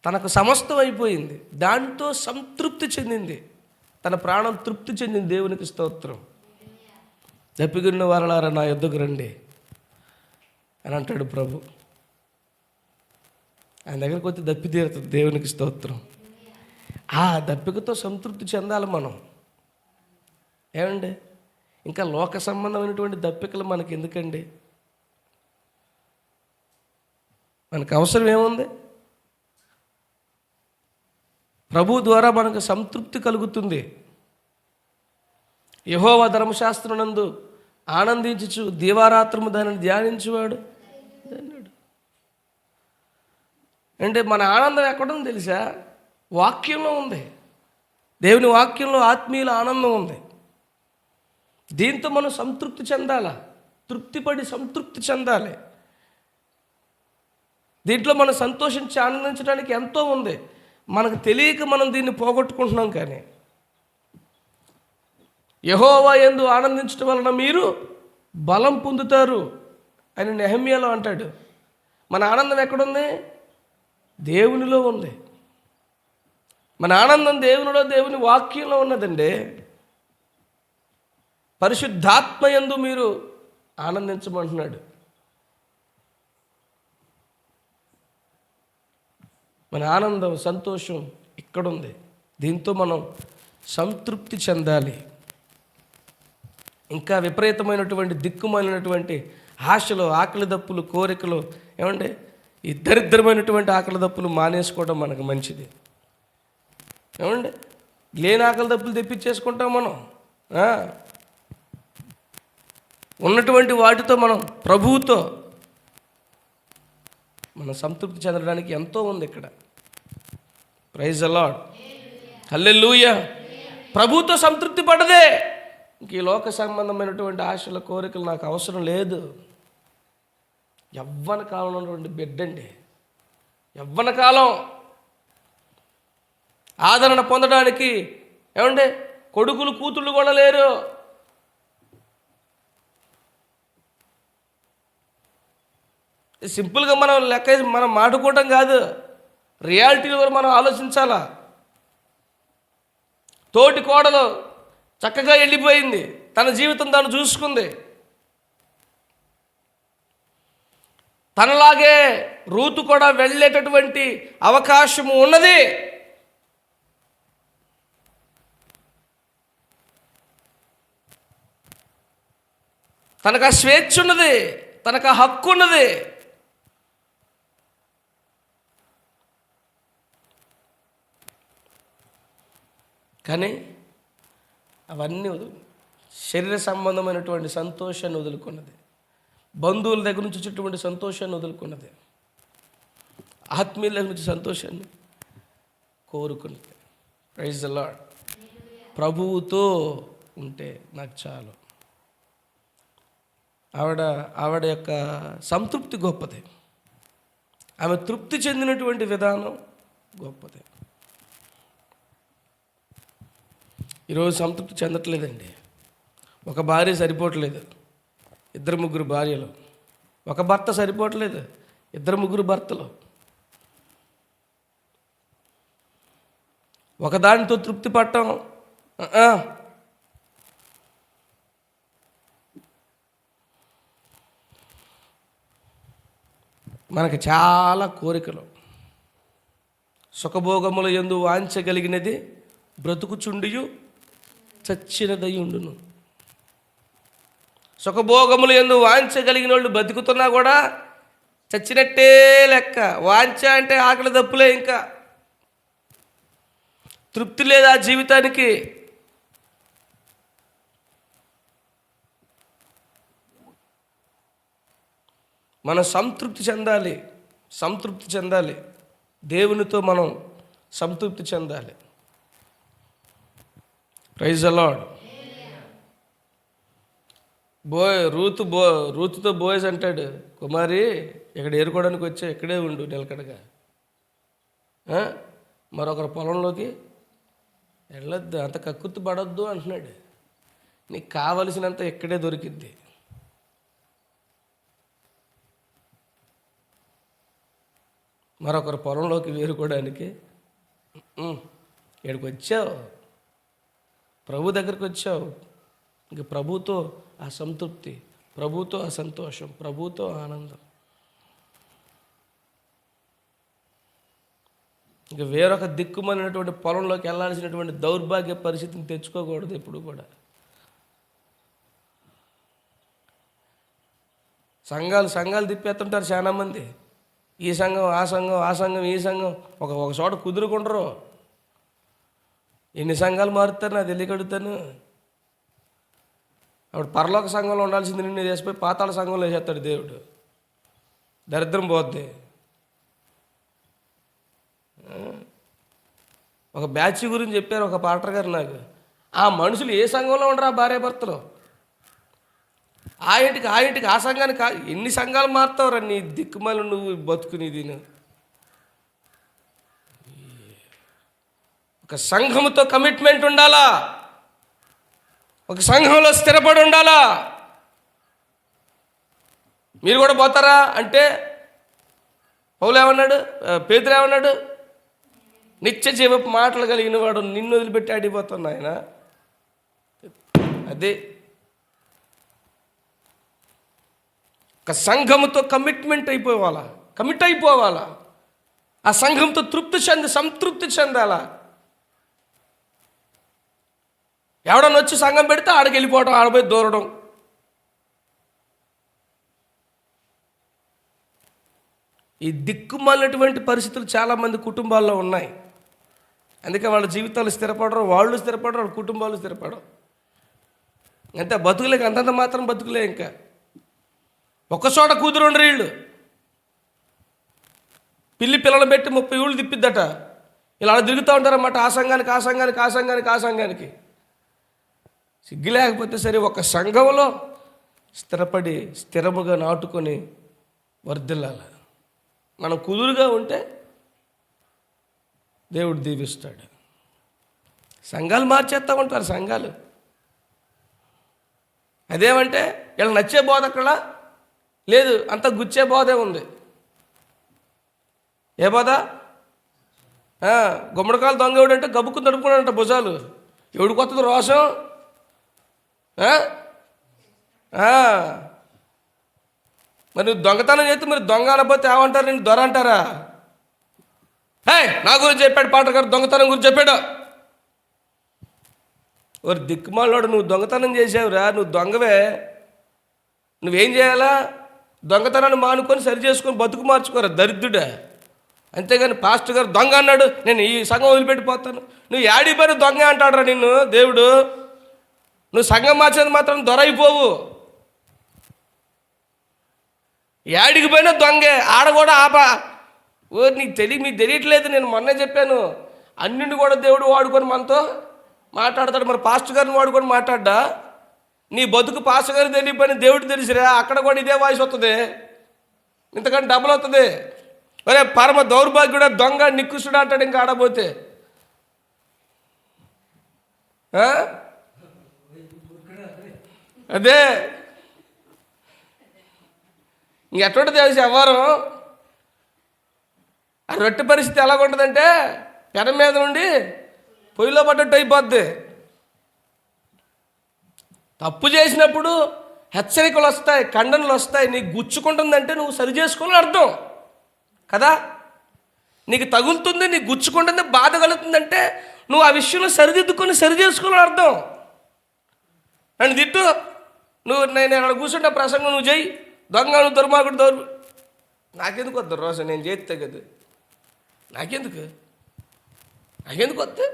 తనకు సమస్తం అయిపోయింది. దాంతో సంతృప్తి చెందింది, తన ప్రాణం తృప్తి చెందింది. దేవునికి స్తోత్రం. దప్పిగొన్న వారలారా నా యొద్దకు రండి అని అంటాడు ప్రభు. ఆయన దగ్గరికి వచ్చి దప్పి తీరుతుంది. దేవునికి స్తోత్రం. ఆ దప్పికతో సంతృప్తి చెందాలి మనం. ఏమండి, ఇంకా లోక సంబంధమైనటువంటి దప్పికలు మనకి ఎందుకండి? మనకు అవసరం ఏముంది? ప్రభు ద్వారా మనకు సంతృప్తి కలుగుతుంది. యెహోవా ధర్మశాస్త్రమునందు ఆనందించుచు దీవారాత్రము దానిని ధ్యానించువాడు అన్నాడు. అంటే మన ఆనందం ఎక్కడుంది తెలుసా? వాక్యంలో ఉంది. దేవుని వాక్యంలో ఆత్మీయుల ఆనందం ఉంది. దీంతో మనం సంతృప్తి చెందాలా, తృప్తిపడి సంతృప్తి చెందాలి. దీంట్లో మనం సంతోషించి ఆనందించడానికి ఎంతో ఉంది. మనకు తెలియక మనం దీన్ని పోగొట్టుకుంటున్నాం. కానీ యెహోవా యందు ఆనందించడం వలన మీరు బలం పొందుతారు అని నెహెమ్యాలో అంటాడు. మన ఆనందం ఎక్కడుంది? దేవునిలో ఉంది. మన ఆనందం దేవునిలో, దేవుని వాక్యంలో ఉన్నదండి. పరిశుద్ధాత్మ యందు మీరు ఆనందించమంటున్నాడు. మన ఆనందం, సంతోషం ఇక్కడుంది. దీంతో మనం సంతృప్తి చెందాలి. ఇంకా విపరీతమైనటువంటి దిక్కుమాలినటువంటి ఆశలు, ఆకలి దప్పులు, కోరికలు, ఏమంటే ఈ దరిద్రమైనటువంటి ఆకలి దప్పులు మానేసుకోవడం మనకు మంచిది. ఏమండి, లేని ఆకలి దప్పులు తెప్పించేసుకుంటాం మనం. ఉన్నటువంటి వాటితో మనం ప్రభువుతో మనం సంతృప్తి చెందడానికి ఎంతో ఉంది ఇక్కడ. ప్రైజ్ ది లార్డ్, హల్లెలూయా. ప్రభువుతో సంతృప్తి పడదే ఇంక ఈ లోక సంబంధమైనటువంటి ఆశల, కోరికలు నాకు అవసరం లేదు. యవ్వన కాలంలో ఉన్నటువంటి బిడ్డండి, యవ్వన కాలం ఆదరణ పొందడానికి ఏమంటే కొడుకులు, కూతుళ్ళు కూడా లేరు. సింపుల్గా మనం లెక్క మనం మాట్లాడుకోవటం కాదు, రియాలిటీలో కూడా మనం ఆలోచించాలా. తోటి కోడలు చక్కగా వెళ్ళిపోయింది, తన జీవితం తాను చూసుకుంది. తనలాగే రూతు కూడా వెళ్ళేటటువంటి అవకాశం ఉన్నది. తనకు ఆ స్వేచ్ఛ ఉన్నది, తనకు ఆ హక్కు ఉన్నది. కానీ అవన్నీ శరీర సంబంధమైనటువంటి సంతోషాన్ని వదులుకున్నది, బంధువుల దగ్గర నుంచి వచ్చేటువంటి సంతోషాన్ని వదులుకున్నది, ఆత్మీయుల దగ్గర నుంచి సంతోషాన్ని కోరుకున్నది. Praise the lord. ప్రభువుతో ఉంటే నాకు చాలు. ఆవిడ యొక్క సంతృప్తి గొప్పది. ఆమె తృప్తి చెందినటువంటి విధానం గొప్పది. ఈరోజు సంతృప్తి చెందట్లేదండి. ఒక భార్య సరిపోవట్లేదు, 2-3 భార్యలు. ఒక భర్త సరిపోవట్లేదు, 2-3 భర్తలు. ఒకదానితో తృప్తి పడటం మనకు చాలా కోరికలు. సుఖభోగముల యందు వాంఛగలిగినది బ్రతుకుచుండియు చచ్చినదై ఉండును. సుఖభోగములు యందు వాంఛ కలిగిన వాళ్ళు బతుకుతున్నా కూడా చచ్చినట్టే లెక్క. వాంఛ అంటే ఆకలి దప్పులే, ఇంకా తృప్తి లేదు ఆ జీవితానికి. మనం సంతృప్తి చెందాలి. దేవునితో మనం సంతృప్తి చెందాలి. Praise the lord. రూతుతో బోయజ్ అంటాడు, కుమారి ఇక్కడ ఏరుకోవడానికి వచ్చా, ఇక్కడే ఉండు నిలకడగా, మరొకరి పొలంలోకి వెళ్ళొద్దు, అంత కక్కుర్తి పడొద్దు అంటున్నాడు. నీకు కావలసినంత ఇక్కడే దొరికిద్ది. మరొకరి పొలంలోకి వేరుకోవడానికి ఇక్కడికి వచ్చావు, ప్రభు దగ్గరికి వచ్చావు. ఇంక ప్రభుతో ఆ సంతృప్తి, ప్రభుతో ఆ సంతోషం, ప్రభుతో ఆనందం. ఇంక వేరొక దిక్కుమనేటువంటి పొలంలోకి వెళ్ళాల్సినటువంటి దౌర్భాగ్య పరిస్థితిని తెచ్చుకోకూడదు ఎప్పుడు కూడా. సంఘాలు తిప్పేస్తుంటారు చాలామంది. ఈ సంఘం ఆ సంఘం, ఆ సంఘం ఈ సంఘం, ఒక చోట కుదురుకుంటారు. ఎన్ని సంఘాలు మారుతారు నాకు తెలియకడుగుతాను. అప్పుడు పరలోక సంఘంలో ఉండాల్సింది నిన్ను చేసిపోయి పాతాళ సంఘంలో వేసేస్తాడు దేవుడు. దరిద్రం పోద్ది. ఒక బ్యాచ్ గురించి చెప్పారు ఒక పాటర్ గారు నాకు. ఆ మనుషులు ఏ సంఘంలో ఉండరా భార్యాభర్తలు, ఆ ఇంటికి ఆ సంఘానికి ఎన్ని సంఘాలు మారుతావురా నీ దిక్కుమాలి నువ్వు బతుకునేది. ఒక సంఘముతో కమిట్మెంట్ ఉండాలా, ఒక సంఘంలో స్థిరపడి ఉండాలా. మీరు కూడా పోతారా అంటే పౌలు ఏమన్నాడు, పేతురు ఏమన్నాడు, నిత్య జీవపు మాటలు కలిగిన వాడు నిన్ను వదిలిపెట్టి ఆడిపోతున్నా ఆయన. అదే ఒక సంఘముతో కమిట్ అయిపోవాలా. ఆ సంఘంతో సంతృప్తి చెందాలా. ఎవడన్నా వచ్చి సంఘం పెడితే ఆడికి వెళ్ళిపోవడం, ఆడపోయి దూరడం. ఈ దిక్కుమాలినటువంటి పరిస్థితులు చాలామంది కుటుంబాల్లో ఉన్నాయి. అందుకే వాళ్ళ జీవితాలు స్థిరపడరు, వాళ్ళు స్థిరపడరు, వాళ్ళ కుటుంబాలు స్థిరపడరు. అంతే బతుకులేక అంతంత మాత్రం బతుకులే. ఇంకా ఒక్కచోట కూతురుండ్రు వీళ్ళు. పిల్లలు పెట్టి 30 ఊళ్ళు తిప్పిద్దట. ఇలా తిరుగుతూ ఉంటారన్నమాట, ఆ సంఘానికి. సిగ్గు లేకపోతే సరే ఒక సంఘంలో స్థిరముగా నాటుకొని వర్ధిల్లాలి. మనం కుదురుగా ఉంటే దేవుడు దీవిస్తాడు. సంఘాలు మార్చేస్తూ ఉంటారు సంఘాలు. అదేమంటే వీళ్ళకి నచ్చే బోధ అక్కడ లేదు, అంత గుచ్చే బోధే ఉంది. ఏ బోధ? గుమ్మడికాయలు దొంగ అంటే గబుక్కు తడుపుకున్నాడంట భుజాలు. ఎవడికి వస్తుంది రోషం? మరి నువ్వు దొంగతనం చేస్తే మరి దొంగ అనకపోతే ఏమంటారు? నేను దొర అంటారా? నా గురించి చెప్పాడు పాటర్ గారు, దొంగతనం గురించి చెప్పాడు. ఒక దిక్కుమాలోడు, నువ్వు దొంగతనం చేసావురా, నువ్వు దొంగవే. నువ్వేం చేయాలా? దొంగతనాన్ని మానుకొని సరి చేసుకొని బతుకు మార్చుకోరా దరిద్రుడా. అంతేగాని పాస్టర్ గారు దొంగ అన్నాడు, నేను ఈ సంఘం వదిలిపెట్టిపోతాను. నువ్వు యాడిపోయిన దొంగ అంటాడురా నిన్ను దేవుడు. నువ్వు సంఘం మార్చేది మాత్రం దొరైపోవు. యాడికి పోయినా దొంగే. ఆడ కూడా మీకు తెలియట్లేదు. నేను మొన్నే చెప్పాను, అన్నింటిని కూడా దేవుడు వాడుకొని మనతో మాట్లాడతాడు. మరి పాస్టర్ గారిని వాడుకొని మాట్లాడ్డా? నీ బతుకు పాస్టర్ గారు తెలియపోయిన దేవుడు తెలిసిరా, అక్కడ కూడా ఇదే వాయిస్ వస్తుంది, ఇంతకంటే డబ్బులు వస్తుంది. ఒరే పరమ దౌర్భాగ్యుడా, దొంగ, నికృష్టుడు అంటాడు ఇంకా ఆడపోతే. అదే ఇంకెటువంటి తెలిసి వ్యవహారం. ఆ రొట్టె పరిస్థితి ఎలాగుంటుందంటే పెనం మీద నుండి పొయ్యిలో పడ్డట్టు అయిపోద్ది. తప్పు చేసినప్పుడు హెచ్చరికలు వస్తాయి, ఖండనలు వస్తాయి. నీకు గుచ్చుకుంటుందంటే నువ్వు సరి చేసుకోవాలని అర్థం కదా. నీకు తగులుతుంది, నీకు గుచ్చుకుంటుంది, బాధ కలుగుతుందంటే నువ్వు ఆ విషయంలో సరిదిద్దుకొని సరి చేసుకోవాలని అర్థం. నన్ను తిట్టు, నేను అక్కడ కూర్చుంటే ప్రసంగం నువ్వు చెయ్యి, దొంగ దుర్మార్గుడు దౌరు, నాకెందుకు వద్దు రోజు, నేను చేస్తే కదా, నాకెందుకు వద్దు.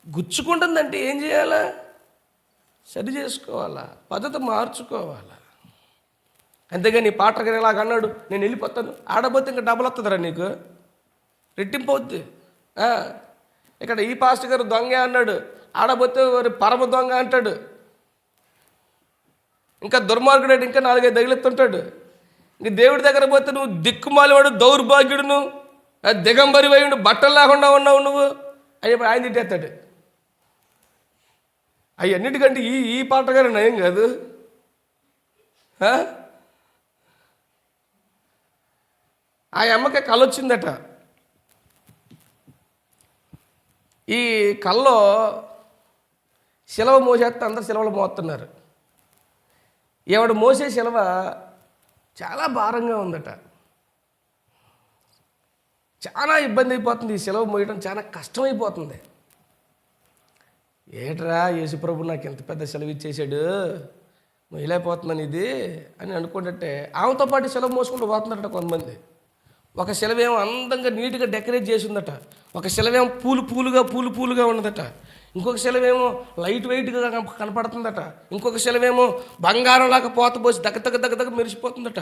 గుచ్చుకుంటుందంటే ఏం చేయాలా? సరి చేసుకోవాలా, పద్ధతి మార్చుకోవాలా. అంతేగాని నీ పాట గారు ఇలాగ అన్నాడు, నేను వెళ్ళిపోతాను, ఆడబోతే ఇంకా డబ్బులు వస్తుందిరా నీకు, రెట్టింపు అవుద్ది. ఇక్కడ ఈ పాస్టర్ గారు దొంగ అన్నాడు, ఆడబోతే పరమ దొంగ అంటాడు, ఇంకా దుర్మార్గుడు ఇంకా 4-5 తగిలిస్తుంటాడు. ఇంక దేవుడి దగ్గర పోతే నువ్వు దిక్కుమాలివాడు, దౌర్భాగ్యుడు, నువ్వు దిగంబరి వేయుడు, బట్టలు లేకుండా ఉన్నావు నువ్వు, ఆయన తిట్టేస్తాడు. అన్నిటికంటే ఈ పాట గారు నయం కాదు. ఆ అమ్మకి కళ వచ్చిందట. ఈ కళ్ళలో శిలవ మోసేస్తే అందరు శిలవలు మోస్తున్నారు. ఎవడు మోసే శిలవ చాలా భారంగా ఉందట, చాలా ఇబ్బంది అయిపోతుంది. ఈ శిలవ మోయడం చాలా కష్టమైపోతుంది. ఏట్రా యేసుప్రభు నాకు ఎంత పెద్ద సెలవు ఇచ్చేసాడు, మొయ్యలేకపోతున్నాను ఇది అని అనుకుంటే ఆమెతో పాటు సెలవు మోసుకుంటూ పోతున్నారట కొంతమంది. ఒక సెలవేమో అందంగా నీట్గా డెకరేట్ చేసి ఉందట, ఒక సెలవేమో పూలుగా ఉన్నదట, ఇంకొక సెలవేమో లైట్ వెయిట్గా కనపడుతుందట, ఇంకొక సెలవేమో బంగారంలాగా పోత పోసి దగ్గ మెరిసిపోతుందట.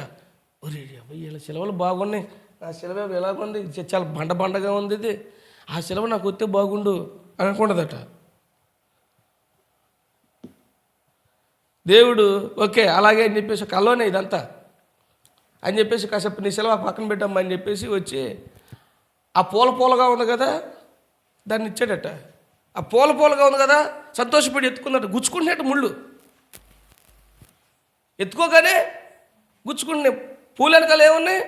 ఒరే వీళ్ళ సెలవులు బాగున్నాయి, నా సెలవు ఎలాగుంది, చాలా బండగా ఉంది ఇది, ఆ సెలవు నాకు వస్తే బాగుండు అని అనుకుంటుందట. దేవుడు ఓకే అలాగే అని చెప్పేసి కల్లోనే ఇదంతా అని చెప్పేసి కాసేపు నీ సెలవు పక్కన పెట్టమ్మా అని చెప్పేసి వచ్చి ఆ పూలగా ఉంది కదా దాన్ని ఇచ్చాడట. ఆ పూలగా ఉంది కదా సంతోషపడి ఎత్తుకున్నట్టు, గుచ్చుకుంటున్నట్టు ముళ్ళు ఎత్తుకోగానే గుచ్చుకుంటున్నాయి. పూలు వెనకాల ఏమున్నాయి,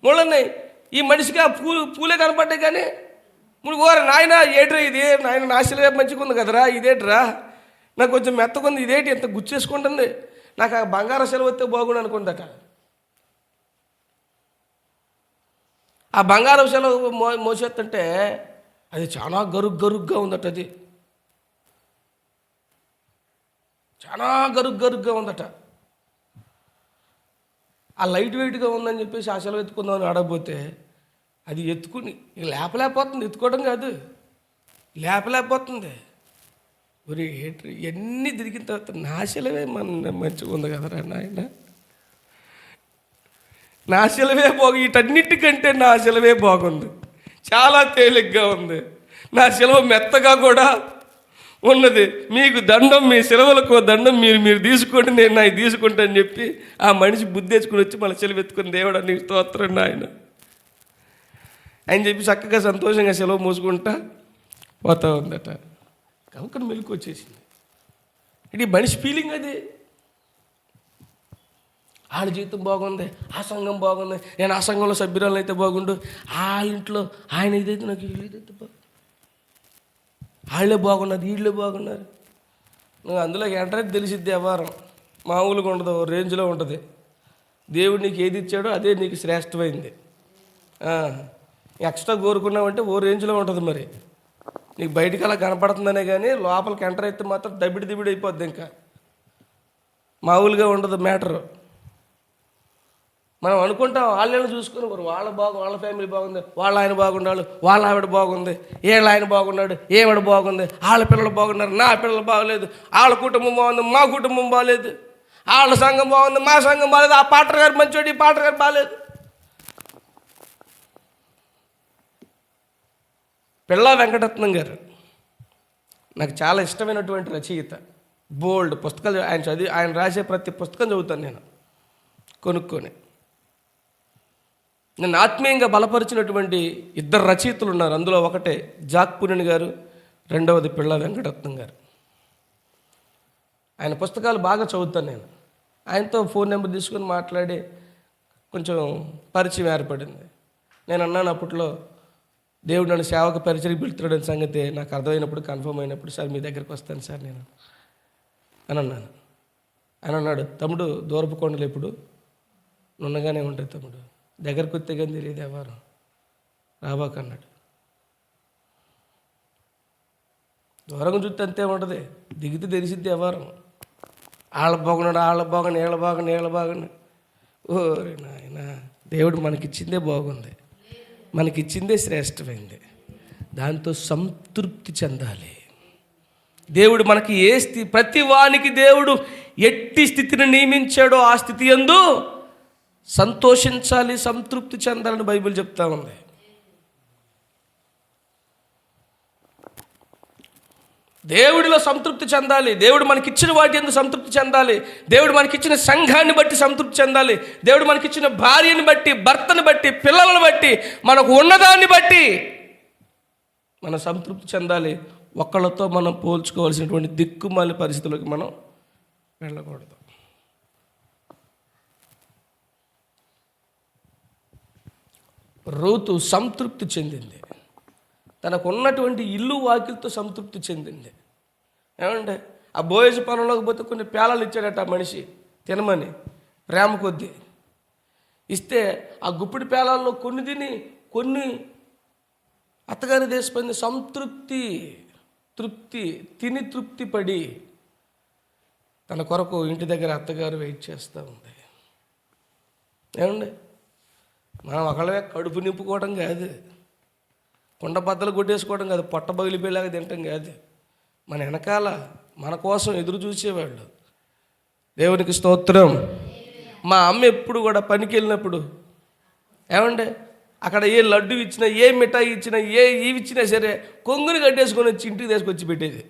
ముళ్ళు ఉన్నాయి. ఈ మనిషికి ఆ పూలే కనపడ్డాయి కానీ ముళ్ళు ఓర నాయన ఏట్రా ఇది, నాయన నా సెలవు మంచిగా ఉంది కదరా, ఇదేట్రా నాకు కొంచెం మెత్తకుంది, ఇదేంటి ఎంత గుచ్చేసుకుంటుంది, నాకు ఆ బంగారం సెలవు వస్తే బాగుండు అనుకుందట. ఆ బంగారం సెలవు మోసేస్తుంటే అది చాలా గరుగ్గా ఉందట, అది చాలా గరుగ్గా ఉందట. ఆ లైట్ వెయిట్గా ఉందని చెప్పేసి ఆ సెలవు ఎత్తుకుందామని ఆడకపోతే అది ఎత్తుకుని లేపలేకపోతుంది, ఎత్తుకోవడం కాదు లేపలేకపోతుంది. ఒరే ఏట్రీ ఇవన్నీ తిరిగిన తర్వాత నా సెలవే మంచిగా ఉంది కదరా నాయన, నా సెలవే వీటన్నిటికంటే నా సెలవే బాగుంది, చాలా తేలిగ్గా ఉంది, నా సెలవు మెత్తగా కూడా ఉన్నది, మీకు దండం, మీ సెలవులకు దండం, మీరు తీసుకోండి, నేను నాకు తీసుకుంటా అని చెప్పి ఆ మనిషి బుద్ధి తెచ్చుకుని వచ్చి మళ్ళీ సెలవు ఎత్తుకుని దేవుడు నీకు స్తోత్రం ఆయన అని చెప్పి చక్కగా సంతోషంగా సెలవు మూసుకుంటా పోతా ఉందట. కనుక మెలకు వచ్చేసింది. ఇది మనిషి ఫీలింగ్, అది వాళ్ళ జీవితం బాగుంది, ఆ సంఘం బాగుంది, నేను ఆ సంఘంలో సభ్యురాలు అయితే బాగుండు, ఆ ఇంట్లో ఆయన ఇదైతే నాకు ఇదైతే బాగు, వాళ్ళే బాగున్నారు వీళ్ళే బాగున్నారు. నువ్వు అందులో ఎంటనే తెలిసిద్ది వ్యవహారం, మామూలుగా ఉండదు, రేంజ్లో ఉంటుంది. దేవుడు నీకు ఏది ఇచ్చాడో అదే నీకు శ్రేష్టమైంది. ఎక్స్ట్రా కోరుకున్నావంటే ఓ రేంజ్లో ఉంటుంది. మరి నీకు బయటికి అలా కనపడుతుందనే కానీ లోపలికి ఎంటర్ అయితే మాత్రం దబిడి అయిపోద్ది. ఇంకా మామూలుగా ఉండదు మ్యాటరు. మనం అనుకుంటాం వాళ్ళని చూసుకుని వాళ్ళ ఫ్యామిలీ బాగుంది, వాళ్ళ ఆయన బాగున్నాడు, వాళ్ళ ఆవిడ బాగుంది, వీళ్ళ ఆయన బాగున్నాడు, ఏవిడ బాగుంది, వాళ్ళ పిల్లలు బాగున్నారు, నా పిల్లలు బాగలేదు, వాళ్ళ కుటుంబం బాగుంది, మా కుటుంబం బాగలేదు, వాళ్ళ సంఘం బాగుంది, మా సంఘం బాగలేదు, ఆ పాటర్ గారు మంచోడు, ఈ పాటర్ గారు బాగలేదు. పిల్లా వెంకటరత్నం గారు నాకు చాలా ఇష్టమైనటువంటి రచయిత, బోల్డ్ పుస్తకాలు ఆయన రాసే ప్రతి పుస్తకం చదువుతాను నేను కొనుక్కొని. నన్ను ఆత్మీయంగా బలపరిచినటువంటి 2 రచయితలు ఉన్నారు. అందులో ఒకటే జాక్ పునిన్ గారు, రెండవది పిల్లా వెంకటరత్నం గారు. ఆయన పుస్తకాలు బాగా చదువుతాను నేను. ఆయనతో ఫోన్ నెంబర్ తీసుకొని మాట్లాడి కొంచెం పరిచయం ఏర్పడింది. నేను అన్నాను అప్పట్లో, దేవుడు నన్ను సేవకు పరిచయం పిలుతున్నాడని సంగతి నాకు అర్థమైనప్పుడు, కన్ఫర్మ్ అయినప్పుడు, సార్ మీ దగ్గరికి వస్తాను సార్ నేను అని అన్నాను. ఆయన అన్నాడు, తమ్ముడు దూరపు కొండలు ఎప్పుడు నున్నగానే ఉంటాయి తమ్ముడు, దగ్గరకు వస్తే కానీ తెలియదు ఎవరు రాబాక అన్నాడు. దూరంగా చూస్తే అంతే ఉంటుంది, దిగితే తెలిసిద్ది ఎవరు. వాళ్ళ బాగున్నాడు, వాళ్ళ బాగుండి, వీళ్ళ బాగుండి, వీళ్ళ బాగుండి. ఓరే నాయన, దేవుడు మనకిచ్చిందే బాగుంది, మనకిచ్చిందే శ్రేష్టమైంది. దాంతో సంతృప్తి చెందాలి. దేవుడు మనకి ప్రతి వానికి దేవుడు ఎట్టి స్థితిని నియమించాడో ఆ స్థితి యందు సంతోషించాలి, సంతృప్తి చెందాలని బైబిల్ చెప్తా ఉంది. దేవుడిలో సంతృప్తి చెందాలి. దేవుడు మనకిచ్చిన వాటి యందు సంతృప్తి చెందాలి. దేవుడు మనకిచ్చిన సంఘాన్ని బట్టి సంతృప్తి చెందాలి. దేవుడు మనకిచ్చిన భార్యని బట్టి, భర్తను బట్టి, పిల్లలను బట్టి, మనకు ఉన్నదాన్ని బట్టి మనం సంతృప్తి చెందాలి. ఒకళ్ళతో మనం పోల్చుకోవాల్సినటువంటి దిక్కుమాలి పరిస్థితులకు మనం వెళ్ళకూడదు. రూతు సంతృప్తి చెందింది. తనకున్నటువంటి ఇల్లు వాకిలతో సంతృప్తి చెందింది. ఏమంటే ఆ బోయజు పొలంలోకి పోతే కొన్ని పేలాలు ఇచ్చాడట ఆ మనిషి తినమని, ప్రేమ కొద్దీ ఇస్తే ఆ గుప్పిడి పేలాల్లో కొన్ని తిని కొన్ని అత్తగారి దేశపోయింది. తిని తృప్తి పడి తన కొరకు ఇంటి దగ్గర అత్తగారు వెయిట్ చేస్తూ ఉంది. ఏమండి, మనం ఒకళ్ళవే కడుపు నింపుకోవడం కాదు, కుండ బద్దలు కొట్టేసుకోవడం కాదు, పొట్ట బగిలిపోయేలాగా తినటం కాదు. మన వెనకాల మన కోసం ఎదురు చూసేవాళ్ళు. దేవునికి స్తోత్రం. మా అమ్మ ఎప్పుడు కూడా పనికి వెళ్ళినప్పుడు ఏమండి, అక్కడ ఏ లడ్డు ఇచ్చినా, ఏ మిఠాయి ఇచ్చినా, ఇవి ఇచ్చినా సరే కొంగుని కట్టేసుకొని వచ్చి ఇంటికి తీసుకొచ్చి పెట్టేది.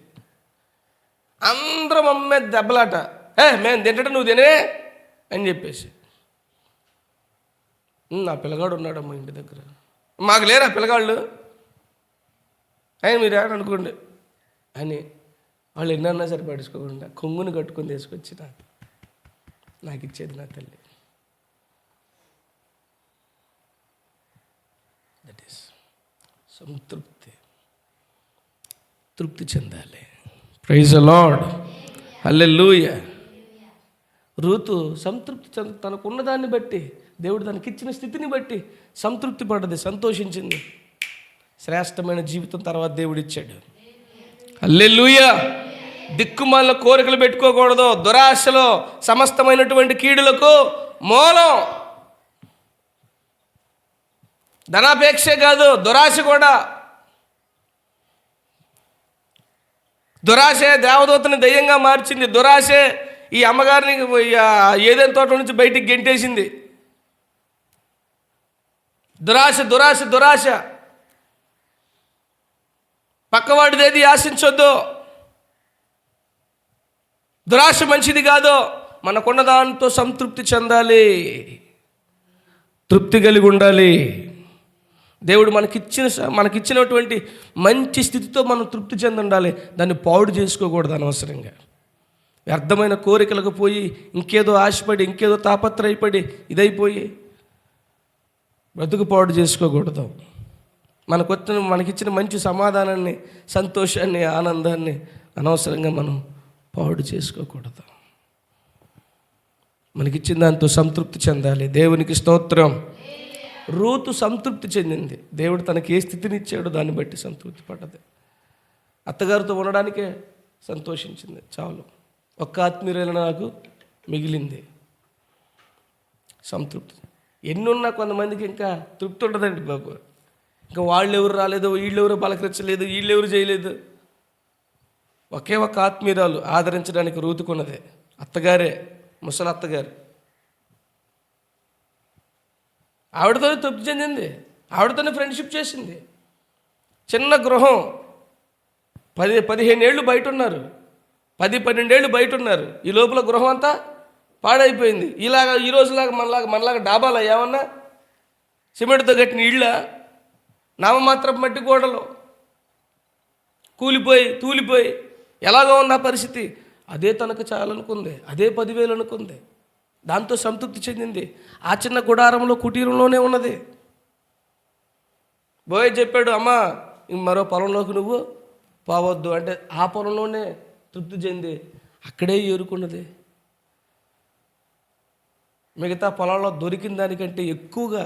అందరం అమ్మే దెబ్బలాట, మేము తింటే నువ్వు తినే అని చెప్పేసి. నా పిల్లగాడు ఉన్నాడమ్మా ఇంటి దగ్గర, మాకు లేరా పిల్లగాళ్ళు మీరు అనుకోండి అని వాళ్ళు ఎన్నన్నా సరే పడుచుకోకుండా కొంగుని కట్టుకొని తీసుకొచ్చి నాకు ఇచ్చేది నా తల్లి. దట్ ఈస్ సంతృప్తి. తృప్తి చెందాలి. Praise the lord, hallelujah. Ruth సంతృప్తి తనకున్న దాన్ని బట్టి, దేవుడు తనకిచ్చిన స్థితిని బట్టి సంతృప్తి పడ్డది, సంతోషించింది. శ్రేష్టమైన జీవితం తర్వాత దేవుడు ఇచ్చాడు. హల్లెలూయా. దిక్కుమాల కోరికలు పెట్టుకోకూడదు. దురాశలో సమస్తమైనటువంటి కీడులకు మూలం ధనాపేక్షే కాదు, దురాశ కూడా. దురాశే దేవదూతని దయ్యంగా మార్చింది. దురాశే ఈ అమ్మగారిని ఏదైనా తోట నుంచి బయటికి గెంటేసింది. దురాశ దురాశ దురాశ. పక్కవాడిదేది ఆశించొద్దు. దురాశ మంచిది కాదు. మనకున్న దాంతో సంతృప్తి చెందాలి, తృప్తి కలిగి ఉండాలి. దేవుడు మనకిచ్చినటువంటి మంచి స్థితితో మనం తృప్తి చెంది ఉండాలి. దాన్ని పాడు చేసుకోకూడదు అనవసరంగా. వ్యర్థమైన కోరికలకు పోయి ఇంకేదో ఆశపడి, ఇంకేదో తాపత్రయపడి ఇదైపోయి బ్రతుకు పాడు చేసుకోకూడదు. మనకిచ్చిన మంచి సమాధానాన్ని, సంతోషాన్ని, ఆనందాన్ని అనవసరంగా మనం పాడు చేసుకోకూడదు. మనకిచ్చిన దాంతో సంతృప్తి చెందాలి. దేవునికి స్తోత్రం. రూతు సంతృప్తి చెందింది. దేవుడు తనకి ఏ స్థితిని ఇచ్చాడో దాన్ని బట్టి సంతృప్తి పడ్డది. అత్తగారితో ఉండడానికే సంతోషించింది. చాలు, ఒక్క ఆత్మీయురైన నాకు మిగిలింది. సంతృప్తి. ఎన్నున్నా కొంతమందికి ఇంకా తృప్తి ఉండదండి బాబు. ఇంకా వాళ్ళు ఎవరు రాలేదు, వీళ్ళెవరు పలకరించలేదు, వీళ్ళెవరు చేయలేదు. ఒకే ఒక్క ఆత్మీయురాలు ఆదరించడానికి రూతుకున్నదే, అత్తగారే, ముసలి అత్తగారు. ఆవిడతోనే తృప్తి చెందింది, ఆవిడతోనే ఫ్రెండ్షిప్ చేసింది. చిన్న గృహం, 10-15 ఏళ్ళు బయట ఉన్నారు, 10-12 ఏళ్ళు బయట ఉన్నారు. ఈ లోపల గృహం అంతా పాడైపోయింది. ఈ రోజులాగా మనలాగా డాబాలా ఏమన్నా సిమెంట్తో కట్టిన ఇళ్ళ, నామమాత్రం మట్టి గోడలు కూలిపోయి తూలిపోయి ఎలాగో ఉన్న పరిస్థితి. అదే తనకు చాలనుకుంది, అదే 10,000 అనుకుంది. దాంతో సంతృప్తి చెందింది. ఆ చిన్న గుడారంలో, కుటీరంలోనే ఉన్నది. బోయ్ చెప్పాడు, అమ్మా మరో పొలంలోకి నువ్వు పోవద్దు అంటే ఆ పొలంలోనే తృప్తి చెంది అక్కడే ఏరుకున్నది. మిగతా పొలంలో దొరికిన దానికంటే ఎక్కువగా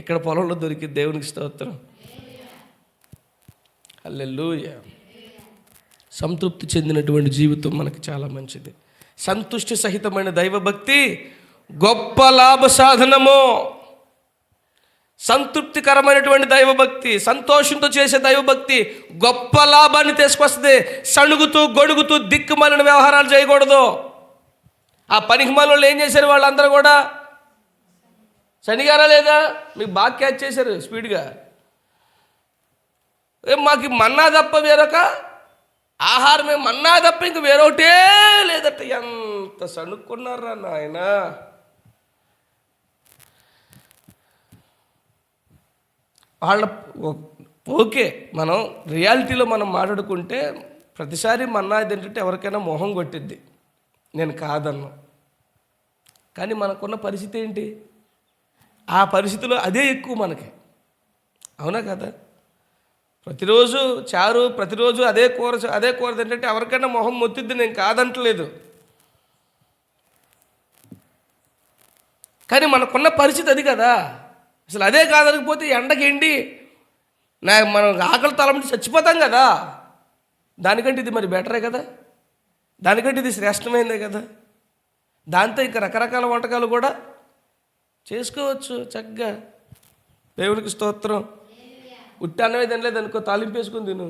ఇక్కడ పొలంలో దొరికింది. దేవునికి స్తోత్రం. హల్లెలూయా. సంతృప్తి చెందినటువంటి జీవితం మనకి చాలా మంచిది. సంతుష్టి సహితమైన దైవభక్తి గొప్ప లాభ సాధనము. సంతృప్తికరమైనటువంటి దైవభక్తి, సంతోషంతో చేసే దైవభక్తి గొప్ప లాభాన్ని తీసుకొస్తుంది. సణుగుతూ గొడుగుతూ దిక్కుమాలిన వ్యవహారాలు చేయకూడదు. ఆ పనికిమాలిన ఏం చేశారు? వాళ్ళందరూ కూడా శనిగారా లేదా? మీకు బాగా క్యాచ్ చేశారు స్పీడ్గా. మాకు మన్నా తప్ప వేరొక ఆహారమే, మన్నా తప్ప ఇంక వేరొకటే లేదట. ఎంత సణుక్కున్నారా నాయన. వాళ్ళ ఓకే, మనం రియాలిటీలో మనం మాట్లాడుకుంటే ప్రతిసారి మన్నా ఏంటంటే ఎవరికైనా మొహం కొట్టిద్ది, నేను కాదన్ను. కానీ మనకున్న పరిస్థితి ఏంటి? ఆ పరిస్థితిలో అదే ఎక్కువ మనకి, అవునా కదా? ప్రతిరోజు చారు, ప్రతిరోజు అదే కూర ఏంటంటే ఎవరికైనా మొహం మొత్తిద్ది, నేను కాదంటలేదు. కానీ మనకున్న పరిస్థితి అది కదా. అసలు అదే కాదనకపోతే ఎండకి ఎండి మనం ఆకలి తలమంటే చచ్చిపోతాం కదా. దానికంటే ఇది మరి బెటరే కదా, దానికంటే ఇది శ్రేష్టమైందే కదా. దాంతో ఇంకా రకరకాల వంటకాలు కూడా చేసుకోవచ్చు చక్కగా. దేవునికి స్తోత్రం. ఉట్టి అన్నమే తినలేదు అనుకో, తాలింపు వేసుకుని తిను.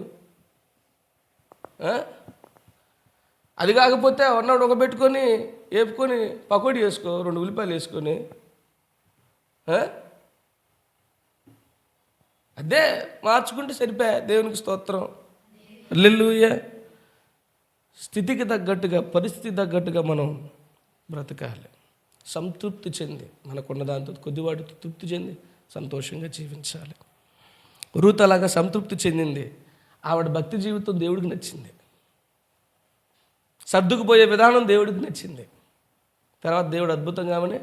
అది కాకపోతే అన్నాడు ఒక పెట్టుకొని వేపుకొని పకోడీ వేసుకో, 2 ఉల్లిపాయలు వేసుకొని. అదే మార్చుకుంటే సరిపోయా. దేవునికి స్తోత్రం. హల్లెలూయా. స్థితికి తగ్గట్టుగా, పరిస్థితికి తగ్గట్టుగా మనం బ్రతకాలి. సంతృప్తి చెంది, మనకున్న దాంతో కొద్దివాటితో తృప్తి చెంది సంతోషంగా జీవించాలి. రూత్ అలాగా సంతృప్తి చెందింది. ఆవిడ భక్తి జీవితం దేవుడికి నచ్చింది. సర్దుకుపోయే విధానం దేవుడికి నచ్చింది. తర్వాత దేవుడు అద్భుతంగా ఆమెను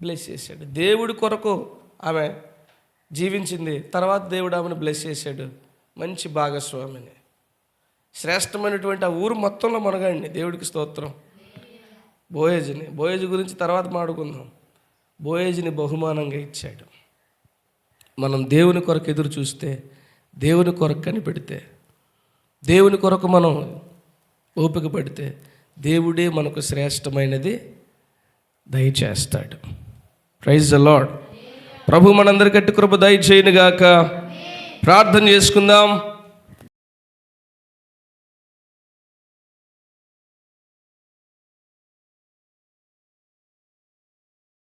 బ్లెస్ చేశాడు. దేవుడి కొరకు ఆమె జీవించింది. తర్వాత దేవుడు ఆమెను బ్లెస్ చేశాడు, మంచి భాగస్వామిని. శ్రేష్టమైనటువంటి ఆ ఊరు మొత్తంలో మనగాడిని. దేవుడికి స్తోత్రం. బోయేజు గురించి తర్వాత మాట్లాడుకుందాం. బోయేజుని బహుమానంగా ఇచ్చాడు. మనం దేవుని కొరకు ఎదురు చూస్తే, దేవుని కొరకు కనిపెడితే, దేవుని కొరకు మనం ఓపిక పడితే, దేవుడే మనకు శ్రేష్టమైనది దయచేస్తాడు. Praise the lord. ప్రభు మనందరి గట్టి కృప దయచేయునుగాక. ప్రార్థన చేసుకుందాం.